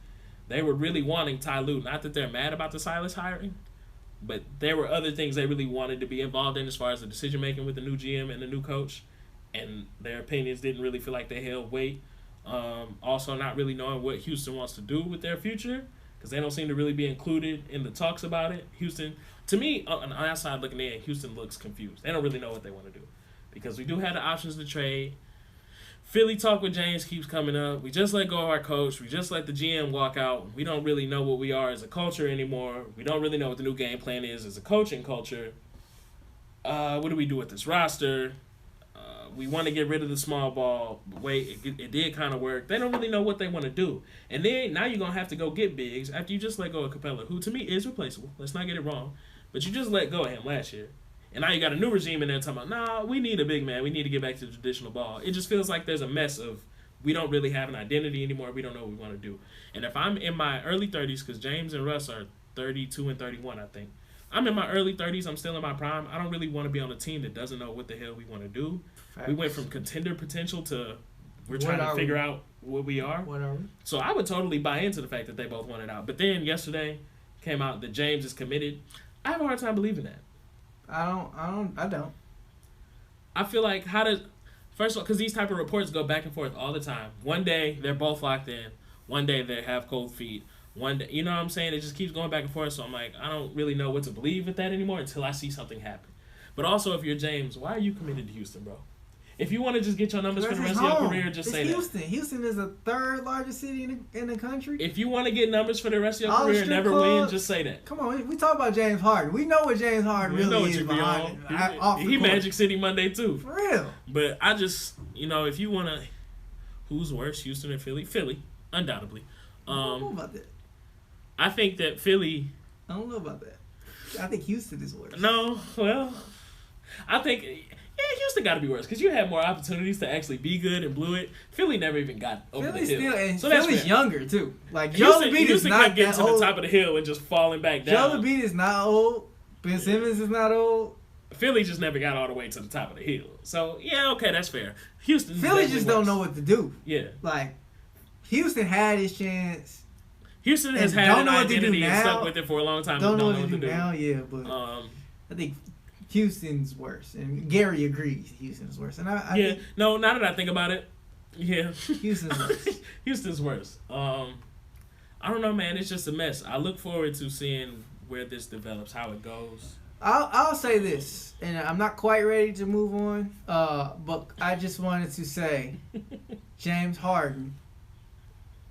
They were really wanting Ty Lue. Not that they're mad about the Silas hiring, but there were other things they really wanted to be involved in as far as the decision making with the new GM and the new coach, and their opinions didn't really feel like they held weight. Also, not really knowing what Houston wants to do with their future because they don't seem to really be included in the talks about it. Houston, to me, on the outside looking in, Houston looks confused. They don't really know what they want to do because we do have the options to trade. Philly talk with James keeps coming up. We just let go of our coach. We just let the GM walk out. We don't really know what we are as a culture anymore. We don't really know what the new game plan is as a coaching culture. What do we do with this roster? We want to get rid of the small ball. Wait, it did kind of work. They don't really know what they want to do. And then now you're going to have to go get Biggs after you just let go of Capella, who to me is replaceable. Let's not get it wrong. But you just let go of him last year. And now you got a new regime in there talking about, nah, we need a big man. We need to get back to the traditional ball. It just feels like there's a mess of we don't really have an identity anymore. We don't know what we want to do. And if I'm in my early 30s, because James and Russ are 32 and 31, I think. I'm in my early 30s. I'm still in my prime. I don't really want to be on a team that doesn't know what the hell we want to do. Facts. We went from contender potential to we're trying to figure out what we are. What are we? So I would totally buy into the fact that they both wanted out. But then yesterday came out that James is committed. I have a hard time believing that. I don't. I feel like first of all, because these type of reports go back and forth all the time. One day they're both locked in. One day they have cold feet. One day, you know what I'm saying? It just keeps going back and forth. So I'm like, I don't really know what to believe with that anymore until I see something happen. But also, if you're James, why are you committed to Houston, bro? If you want to just get your numbers for the rest of your career, just say Houston. Houston is the third largest city in the country. If you want to get numbers for the rest of your career and never win, just say that. Come on, we talk about James Harden. We know what James Harden really is behind. He Magic City Monday too. For real. But I just, if you want to, who's worse, Houston or Philly? Philly, undoubtedly. I don't know about that. I think that Philly. I don't know about that. I think Houston is worse. No, well, I think. Yeah, Houston got to be worse because you had more opportunities to actually be good and blew it. Philly never even got over the hill. So Philly's younger too. Like Joel Embiid is not kept getting to the top of the hill and just falling back down. Joel Embiid is not old. Ben Simmons is not old. Philly just never got all the way to the top of the hill. So yeah, okay, that's fair. Houston. Philly just don't know what to do. Yeah. Like Houston had his chance. Houston has had an identity and stuck with it for a long time. Don't know what to do now. Yeah, but I think Houston's worse, and Gary agrees. Houston's worse, and I think, no. Now that I think about it, yeah, Houston's worse. Houston's worse. I don't know, man. It's just a mess. I look forward to seeing where this develops, how it goes. I'll say this, and I'm not quite ready to move on. But I just wanted to say, James Harden.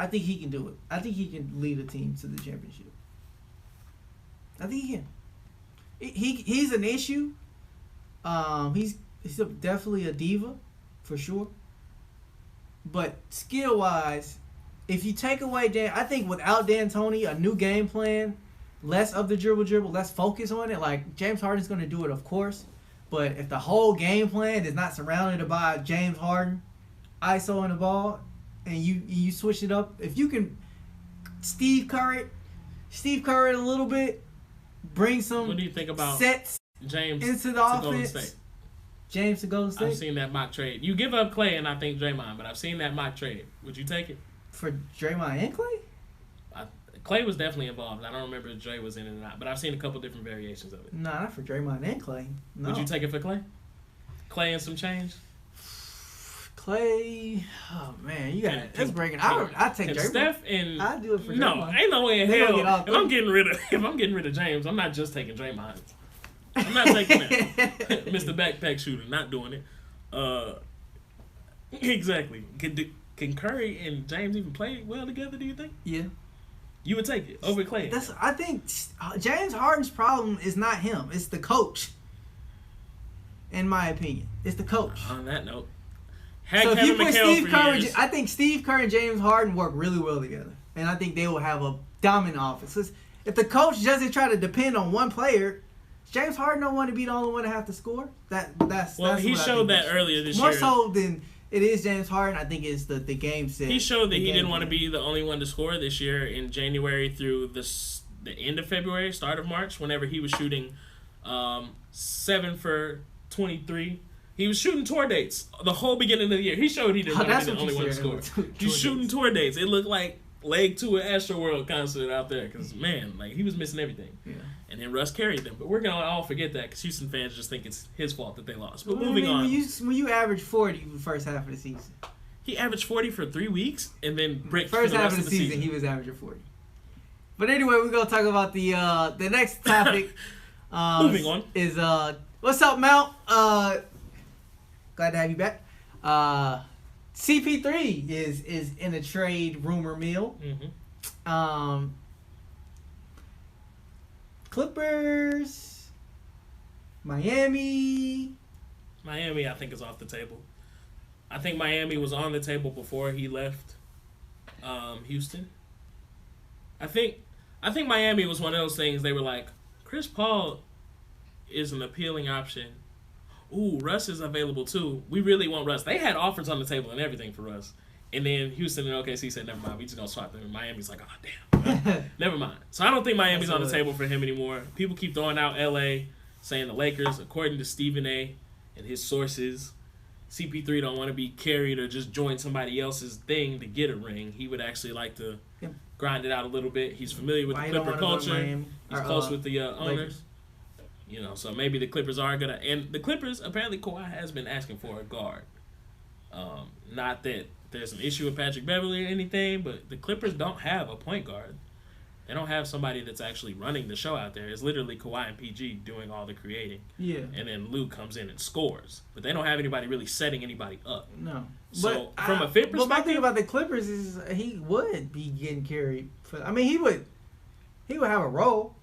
I think he can do it. I think he can lead a team to the championship. I think he can. He's an issue. He's definitely a diva, for sure. But skill wise, if you take away I think without D'Antoni, a new game plan, less of the dribble, less focus on it. Like James Harden's going to do it, of course, but if the whole game plan is not surrounded by James Harden, ISO on the ball, and you switch it up, if you can Steve Curry a little bit, bring some what do you think about sets James into the to Golden offense. State? James to Golden State? I've seen that mock trade. You give up Clay and I think Draymond, but I've seen that mock trade. Would you take it? For Draymond and Clay? Clay was definitely involved. I don't remember if Dre was in it or not, but I've seen a couple different variations of it. Nah, not for Draymond and Clay. No. Would you take it for Clay? Clay and some change? Clay, oh man, you got it. That's breaking. I take Draymond. Steph and I do it for Draymond. No, ain't no way in They gonna hell. get If I'm getting rid of James, I'm not just taking Draymond. I'm not taking that. Mr. Backpack Shooter, not doing it. Exactly. Can Curry and James even play well together, do you think? Yeah. You would take it over Clay? I think James Harden's problem is not him. It's the coach. In my opinion. It's the coach. On that note. So if you put Steve Kerr, I think Steve Kerr and James Harden work really well together. And I think they will have a dominant offense. If the coach doesn't try to depend on one player, James Harden don't want to be the only one to have to score. He showed that earlier this year. More so than it is James Harden. I think it's the game set. He showed that he didn't want to be the only one to score this year in January through the end of February, start of March, whenever he was shooting 7 for 23. He was shooting tour dates the whole beginning of the year. He showed he didn't want to be the only one to score. He's shooting tour dates. It looked like leg 2 at Astroworld concert out there because, man, like he was missing everything. Yeah. And then Russ carried them. But we're going to all forget that because Houston fans just think it's his fault that they lost. But moving on. When you average 40 the first half of the season. He averaged 40 for 3 weeks and then bricked first for the half rest of the season. He was averaging 40. But anyway, we're going to talk about the next topic. Moving on. Is what's up, Mount? Glad to have you back. CP3 is in a trade rumor mill. Mm-hmm. Clippers, Miami. Miami, I think, is off the table. I think Miami was on the table before he left Houston. I think Miami was one of those things. They were like, Chris Paul is an appealing option. Ooh, Russ is available too. We really want Russ. They had offers on the table and everything for Russ. And then Houston and OKC said, never mind, we just going to swap them. And Miami's like, oh, damn. Never mind. So I don't think Miami's on the table for him anymore. People keep throwing out LA, saying the Lakers, according to Stephen A. and his sources, CP3 don't want to be carried or just join somebody else's thing to get a ring. He would actually like to grind it out a little bit. He's familiar with the Clipper culture. He's close with the owners. You know, so maybe the Clippers are going to... And the Clippers, apparently Kawhi has been asking for a guard. Not that there's an issue with Patrick Beverly or anything, but the Clippers don't have a point guard. They don't have somebody that's actually running the show out there. It's literally Kawhi and PG doing all the creating. Yeah. And then Luke comes in and scores. But they don't have anybody really setting anybody up. No. So, from a fit perspective... But my thing about the Clippers is he would be getting carried. He would have a role.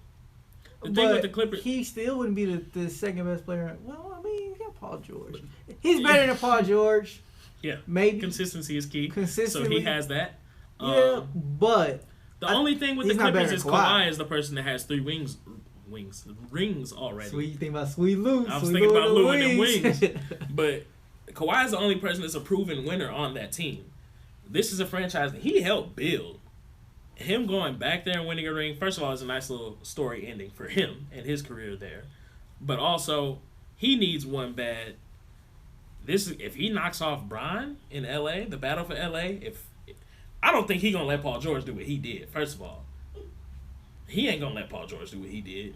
The thing with the Clippers... He still wouldn't be the second best player. Well, I mean, he got Paul George. He's better than Paul George. Yeah. Maybe. Consistency is key. So he has that. Yeah, but... The only thing with the Clippers is Kawhi is the person that has 3 rings already. Sweet, you think about Sweet Lou. I was thinking about Lou and them wings. But Kawhi is the only person that's a proven winner on that team. This is a franchise that he helped build. Him going back there and winning a ring, first of all, is a nice little story ending for him and his career there. But also, he needs one bad. If he knocks off Bron in LA, the battle for LA, I don't think he's going to let Paul George do what he did, first of all. He ain't going to let Paul George do what he did.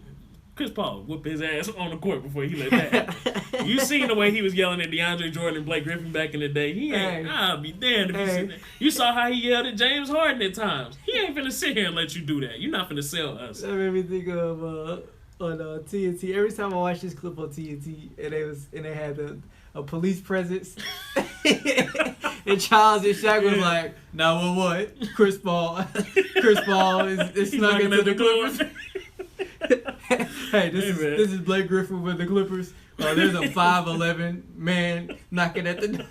Chris Paul whooped his ass on the court before he let that. You seen the way he was yelling at DeAndre Jordan and Blake Griffin back in the day. He ain't, I'll be damned if you seen that. You saw how he yelled at James Harden at times. He ain't finna sit here and let you do that. You're not finna sell us. That made me think of on TNT. Every time I watch this clip on TNT, and they had a police presence. And Charles and Shaq was like, "Nah, what? Chris Paul is snuck into the Clippers." Hey, this is Blake Griffin with the Clippers. There's a 5'11" man knocking at the door.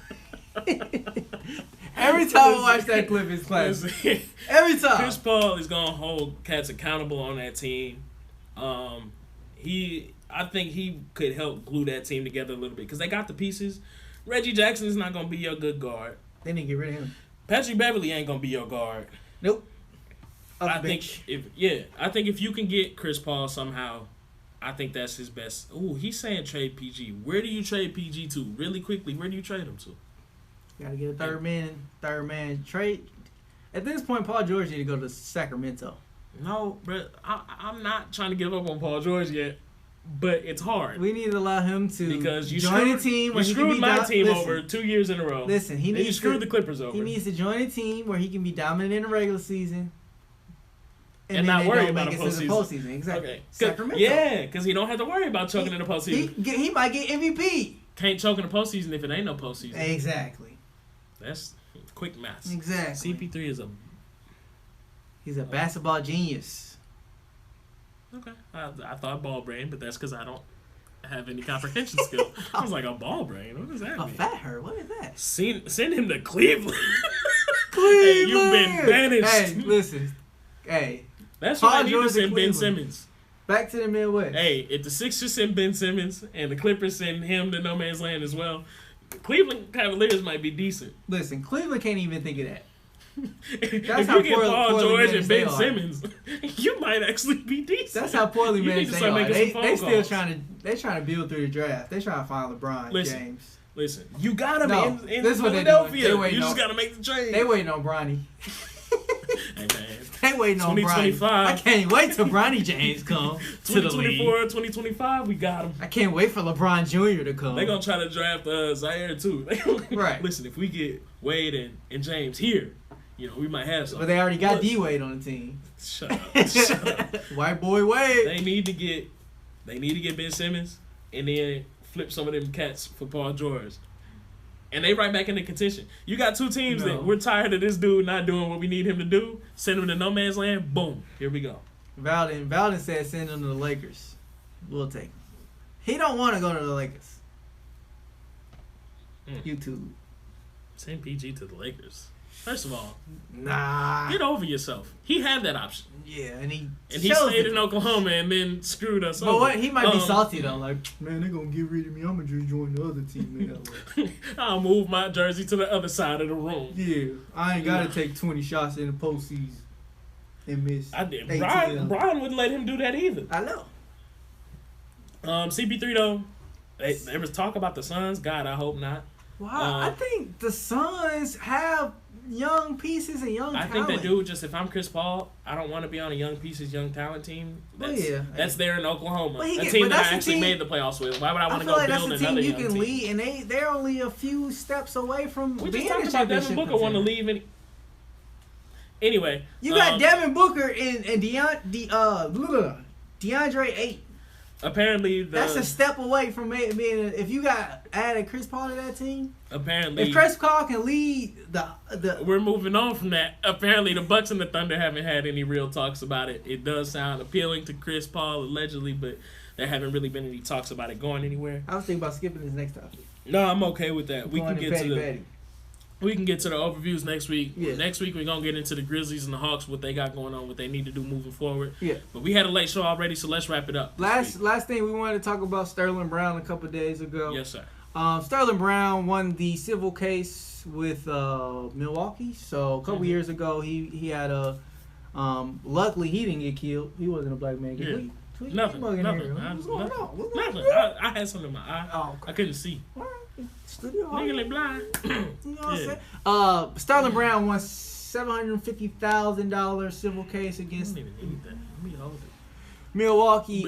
Every time I watch that clip, it's classic. Every time. Chris Paul is gonna hold cats accountable on that team. I think he could help glue that team together a little bit because they got the pieces. Reggie Jackson is not gonna be your good guard. They didn't get rid of him. Patrick Beverly ain't gonna be your guard. Nope. I think if you can get Chris Paul somehow, I think that's his best. Ooh, he's saying trade PG. Where do you trade PG to? Really quickly, where do you trade him to? Gotta get a third man trade. At this point, Paul George need to go to Sacramento. No, but I'm not trying to give up on Paul George yet. But it's hard. We need to allow him to because join a team where you screwed my team over 2 years in a row. Listen, you screwed the Clippers over. He needs to join a team where he can be dominant in the regular season. And not worry about a postseason. Exactly. Okay. Sacramento. Yeah, because he don't have to worry about choking in the postseason. He might get MVP. Can't choke in the postseason if it ain't no postseason. Exactly. That's quick maths. Exactly. CP3 is he's a basketball genius. Okay. I thought ball brain, but that's because I don't have any comprehension skill. I was like, a ball brain? What does that mean? A fat hurt? What is that? Send him to Cleveland. Cleveland! Hey, you've been banished. Hey, listen. Hey. That's why I need to send Ben Simmons. Back to the Midwest. Hey, if the Sixers send Ben Simmons and the Clippers send him to no man's land as well, Cleveland Cavaliers might be decent. Listen, Cleveland can't even think of that. If you get Paul George and Ben Simmons, you might actually be decent. That's how poorly managed they are. They still calls. trying to build through the draft. They trying to find LeBron James. Listen, you got him in this Philadelphia. You just got to make the trade. They waiting on Bronny. Hey man, they waiting on Bronny. I can't wait till Bronny James come to the league. 2025, we got him. I can't wait for LeBron Jr. to come. They gonna try to draft Zaire too. Right. Listen, if we get Wade and James here, we might have something. But they already got D Wade on the team. Shut up. White boy Wade. They need to get Ben Simmons and then flip some of them cats for Paul George. And they right back into contention. You got two teams that we're tired of this dude not doing what we need him to do. Send him to no man's land. Boom. Here we go. Valden said send him to the Lakers. We'll take him. He don't want to go to the Lakers. YouTube. Send PG to the Lakers. First of all, get over yourself. He had that option. Yeah, and he stayed in Oklahoma and then screwed us over. But what, he might be salty though. Like, man, they're gonna get rid of me. I'm gonna just join the other team. I'll move my jersey to the other side of the room. Yeah, I ain't gotta take 20 shots in the postseason and miss. I did. Brian wouldn't let him do that either. I know. CP3 though, there was talk about the Suns. God, I hope not. Wow, I think the Suns have young pieces and young talent. I think they do. Just if I'm Chris Paul, I don't want to be on a young pieces, young talent team. That's there in Oklahoma. A team that I actually made the playoffs with. Why would I want to go build another young team? That's a team you can lead, and they're only a few steps away from being a championship. We just talked about Devin Booker want to leave. Anyway, you got Devin Booker and DeAndre Ayton. Apparently, that's a step away from being. If you got added Chris Paul to that team, apparently, if Chris Paul can lead we're moving on from that. Apparently, the Bucks and the Thunder haven't had any real talks about it. It does sound appealing to Chris Paul allegedly, but there haven't really been any talks about it going anywhere. I was thinking about skipping this next topic. No, I'm okay with that. We can get to the overviews next week. Yeah. Next week, we're going to get into the Grizzlies and the Hawks, what they got going on, what they need to do moving forward. Yeah. But we had a late show already, so let's wrap it up. Last thing, we wanted to talk about Sterling Brown a couple of days ago. Yes, sir. Sterling Brown won the civil case with Milwaukee. So a couple years ago, he had a luckily, he didn't get killed. He wasn't a black man. Nothing. What's going on? Nothing. I had something in my eye. Oh, okay. I couldn't see. Legally blind. You know what I'm saying? Sterling Brown won $750,000 civil case against Milwaukee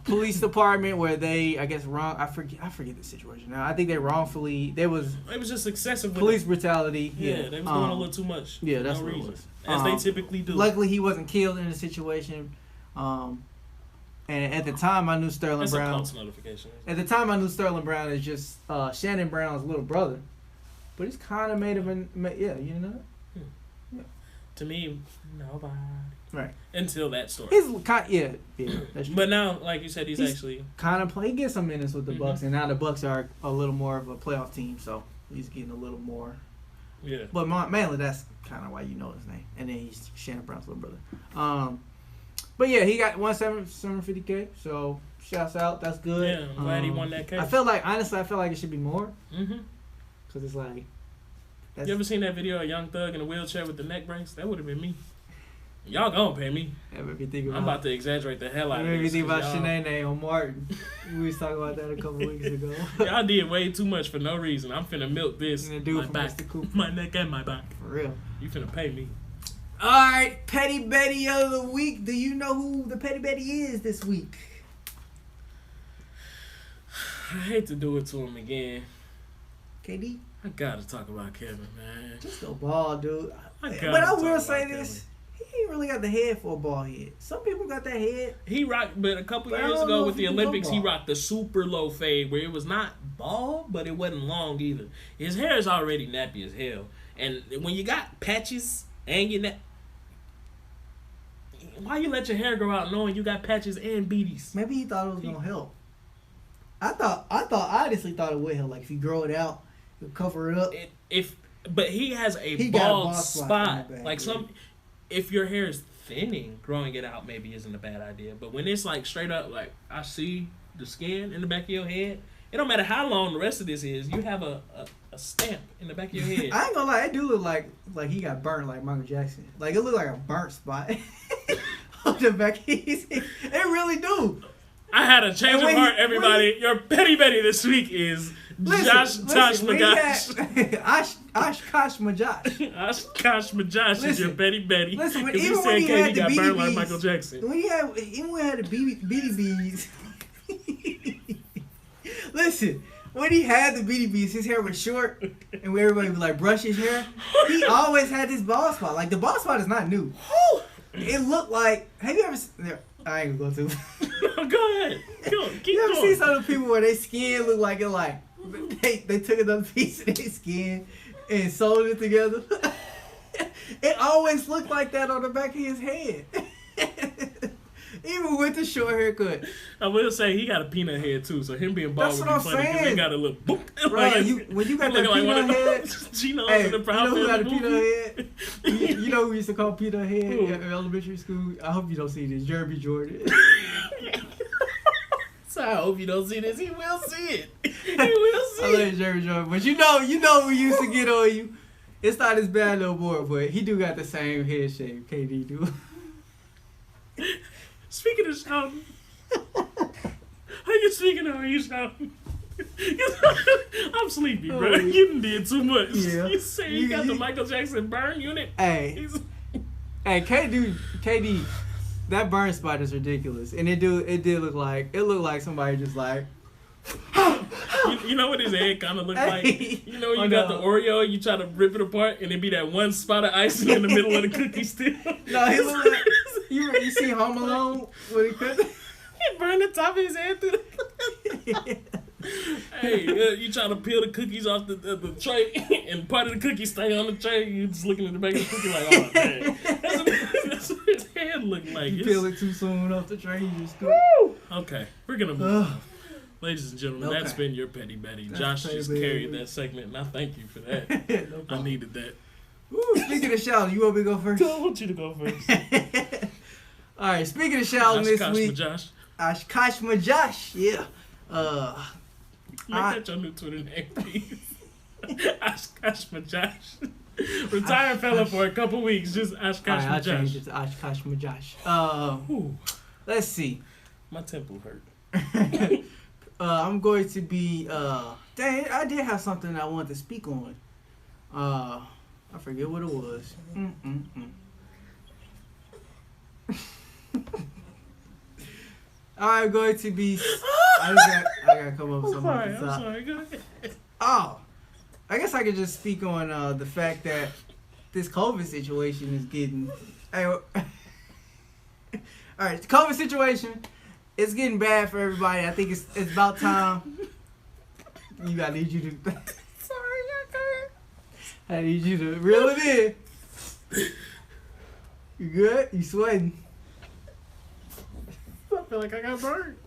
Police Department, where they, I guess, I forget the situation now. I think they wrongfully. It was just excessive police brutality. Yeah, they was doing a little too much. Yeah, that's what it was. As they typically do. Luckily, he wasn't killed in the situation. And at the time, I knew Sterling Brown. That's a notification. At the time, I knew Sterling Brown is just Shannon Brown's little brother, but he's kind of made of an you know. Yeah. To me, nobody. Right. Until that story. That's true. But now, like you said, he's actually kind of he gets some minutes with the Bucks, and now the Bucks are a little more of a playoff team, so he's getting a little more Yeah. But mainly that's kind of why you know his name. And then he's Shannon Brown's little brother. But yeah, he got 750K. So shouts out. That's good. Yeah, I'm glad he won that case. Honestly, I feel like it should be more. Mm-hmm. Cause it's like. You ever seen that video of Young Thug in a wheelchair with the neck brace? That would have been me. Y'all gonna pay me. I'm about to exaggerate the hell out of this. Made me think about Shanae on Martin. We was talking about that a couple weeks ago. Y'all did way too much for no reason. I'm finna milk this. My back, my neck and my back. For real. You finna pay me. Alright, Petty Betty of the week. Do you know who the Petty Betty is this week? I hate to do it to him again. KD? I gotta talk about Kevin, man. Just a ball, dude. But I will say this. He ain't really got the head for a ball head. Some people got that head. He rocked, but a couple years ago with the Olympics, he rocked the super low fade where it was not bald, but it wasn't long either. His hair is already nappy as hell. And when you got patches and your neck, why you let your hair grow out knowing you got patches and beaties? Maybe he thought it was gonna help. I honestly thought it would help. Like if you grow it out, you'll cover it up. But he has a bald spot. Like if your hair is thinning, growing it out maybe isn't a bad idea. But when it's like straight up, like I see the skin in the back of your head, it don't matter how long the rest of this is, you have a stamp in the back of your head. I ain't gonna lie, it do look like he got burnt like Michael Jackson. Like it look like a burnt spot on the back of his head. It really do. I had a change of heart, everybody. Your Petty Betty this week is Tosh Magash. Oshkosh Majosh. Oshkosh Majosh is your Petty Betty. Listen, even when he had the got burned like Michael Jackson. Even when he had the BDBs. Listen, when he had the BDBs, his hair was short, and everybody would like brush his hair. He always had this bald spot. Like the bald spot is not new. It looked like. Have you ever? I ain't gonna go to. Go ahead. Keep you ever going. see some of the people where their skin look like it like they took another piece of their skin and sewed it together? It always looked like that on the back of his head. Even with the short haircut. I will say he got a peanut head too, so him being bald That's would what be I'm funny because he got a little boop. When you got that peanut head, Gino hey, in the you know who got a peanut head? You know who we used to call peanut head in elementary school? I hope you don't see this. Jeremy Jordan. So I hope you don't see this. He will see it. He will see it. I love Jeremy Jordan, but you know we used to get on you. It's not as bad no more, but he do got the same head shape. KD do. Speaking of shouting, how you speaking of? Are you shouting? I'm sleepy, bro. You done did too much. Yeah. You say you got the Michael Jackson burn unit. Hey, KD, that burn spot is ridiculous, and it did look like somebody just like. You know what his head kind of looked like? You know you got the Oreo, you try to rip it apart, and it be that one spot of icing in the middle of the cookie still. No, he looked like you see Home Alone when he could. He burned the top of his head through the. Hey, you trying to peel the cookies off the tray, and part of the cookie stay on the tray. You just looking at the back of the cookie like, oh man, that's what his head looked like. You peel it too soon off the tray, you just go. Okay, we're gonna move on. Ladies and gentlemen, that's been your Petty Betty. Josh just carried that segment, and I thank you for that. No I needed that. Ooh, speaking of shouting, you want me to go first? I want you to go first. All right, speaking of shouting this week. Majosh. Oshkosh Majosh, yeah. Make that your new Twitter name, please. Oshkosh Majosh. Retired fella for a couple weeks, just Oshkosh Majosh. I'll change it to Oshkosh Majosh. Let's see. My temple hurt. I'm going to be dang, I did have something I wanted to speak on. I forget what it was. I'm going to be I gotta come up with something. I'm sorry, go ahead. Oh, I guess I could just speak on the fact that this COVID situation is getting all right, the COVID situation. It's getting bad for everybody. I think it's about time. I need you to. Sorry, I need you to reel it in. You good? You sweating? I feel like I got burned.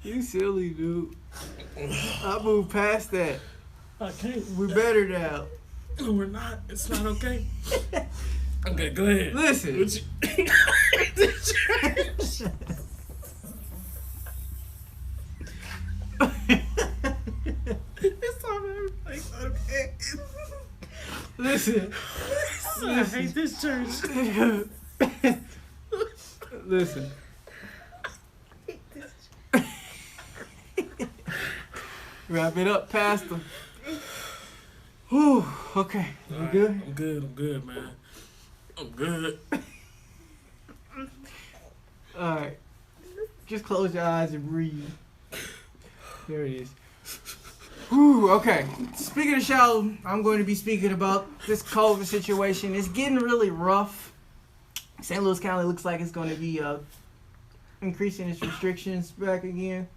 You silly dude. I moved past that. I can't. We're better now. We're not. It's not okay. Okay, go ahead. Listen. It's time everything's okay. Listen. I hate this church. Listen. Wrap it up, Pastor. Whew, okay. You All right, good? I'm good, man. I'm good. Alright. Just close your eyes and breathe. There it is. Whew, okay. Speaking of show, I'm going to be speaking about this COVID situation. It's getting really rough. St. Louis County looks like it's going to be increasing its restrictions back again.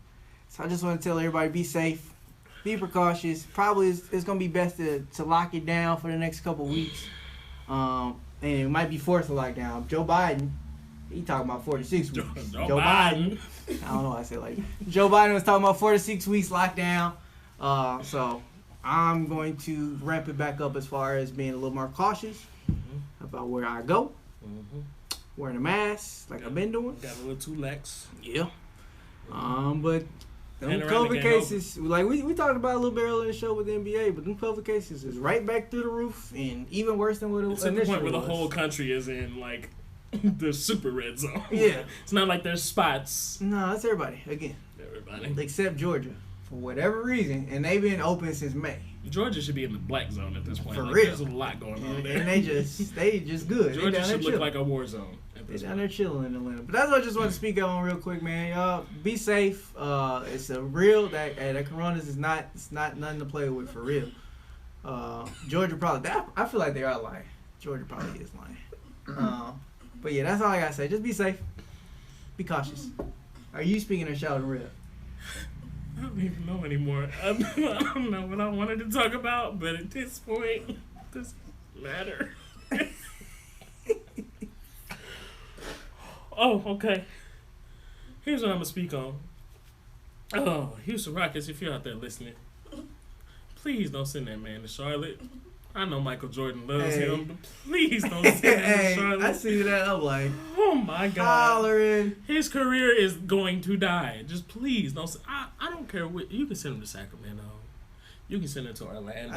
So I just want to tell everybody, be safe. Be precautious. Probably it's going to be best to lock it down for the next couple weeks. And it might be forced to lock down. Joe Biden, he talking about 4 to 6 weeks. Joe Biden. I don't know why I said like Joe Biden was talking about 4 to 6 weeks lockdown. So I'm going to ramp it back up as far as being a little more cautious about where I go. Wearing a mask like I've been doing. Got a little too lax. Yeah. But them And around COVID the game cases, like we talked about a little bit earlier in the show with the NBA, but them COVID cases is right back through the roof and even worse than what it It's at the initially point where the was. whole country is in like the super red zone. Yeah. It's not like there's spots. No, it's everybody again, Everybody. except Georgia for whatever reason, and they've been open since May. Georgia should be in the black zone at this point. For like, real. There's a lot going on there. And they just good. They Georgia down there should look chilling. like a war zone at They this down point. there chilling in Atlanta. But that's what I just want to speak on real quick, man. Y'all be safe. It's a real that Coronas is not. It's not nothing to play with for real. Georgia probably. I feel like they are lying. Georgia probably is lying. But yeah, that's all I gotta say. Just be safe. Be cautious. Are you speaking of shouting real? I don't even know anymore. I don't know what I wanted to talk about, but at this point, it doesn't matter. Oh, okay. Here's what I'm going to speak on. Oh, Houston Rockets, if you're out there listening, please don't send that man to Charlotte. I know Michael Jordan loves him, but please don't send him to Hey, Charlotte. I see that. I'm like, Oh my God. hollering. His career is going to die. Just please don't. I don't care what. You can send him to Sacramento. You can send him to Orlando.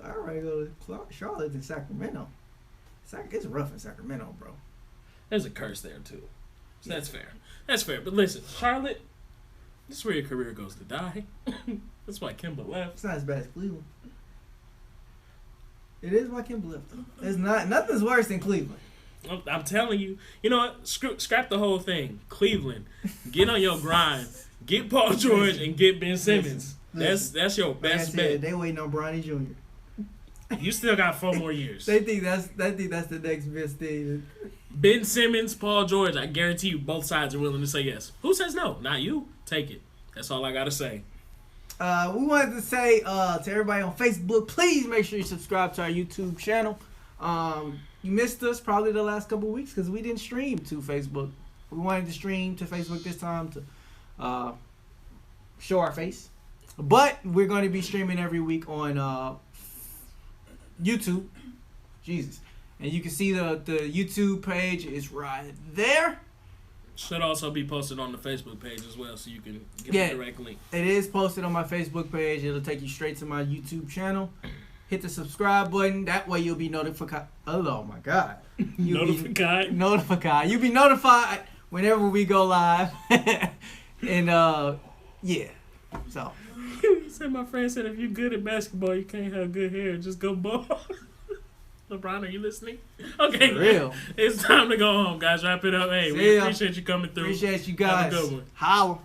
I'd rather go to Charlotte than Sacramento. It's rough in Sacramento, bro. There's a curse there too. So that's fair. That's fair. But listen, Charlotte, this is where your career goes to die. That's why Kemba left. It's not as bad as Cleveland. It is why Kemba left. It's not. Nothing's worse than Cleveland. I'm telling you. You know what? Scrap the whole thing. Cleveland, get on your grind. Get Paul George and get Ben Simmons. That's your best bet. They waiting on Bronny Jr. You still got 4 more years. They think that's the next best thing. Ben Simmons, Paul George, I guarantee you both sides are willing to say yes. Who says no? Not you. Take it. That's all I got to say. We wanted to say to everybody on Facebook, please make sure you subscribe to our YouTube channel. You missed us probably the last couple of weeks because we didn't stream to Facebook. We wanted to stream to Facebook this time to show our face. But we're going to be streaming every week on YouTube. Jesus. And you can see the YouTube page is right there. Should also be posted on the Facebook page as well, so you can get Yeah. the direct link. It is posted on my Facebook page. It'll take you straight to my YouTube channel. Hit the subscribe button. That way you'll be notified. Oh my God. You'll be notified. You'll be notified whenever we go live. And yeah. So. You said my friend said if you're good at basketball, you can't have good hair. Just go ball. LeBron, are you listening? Okay. For real. It's time to go home, guys. Wrap it up. Hey, See we ya. appreciate you coming through. Appreciate you guys. Have a good one. Holla.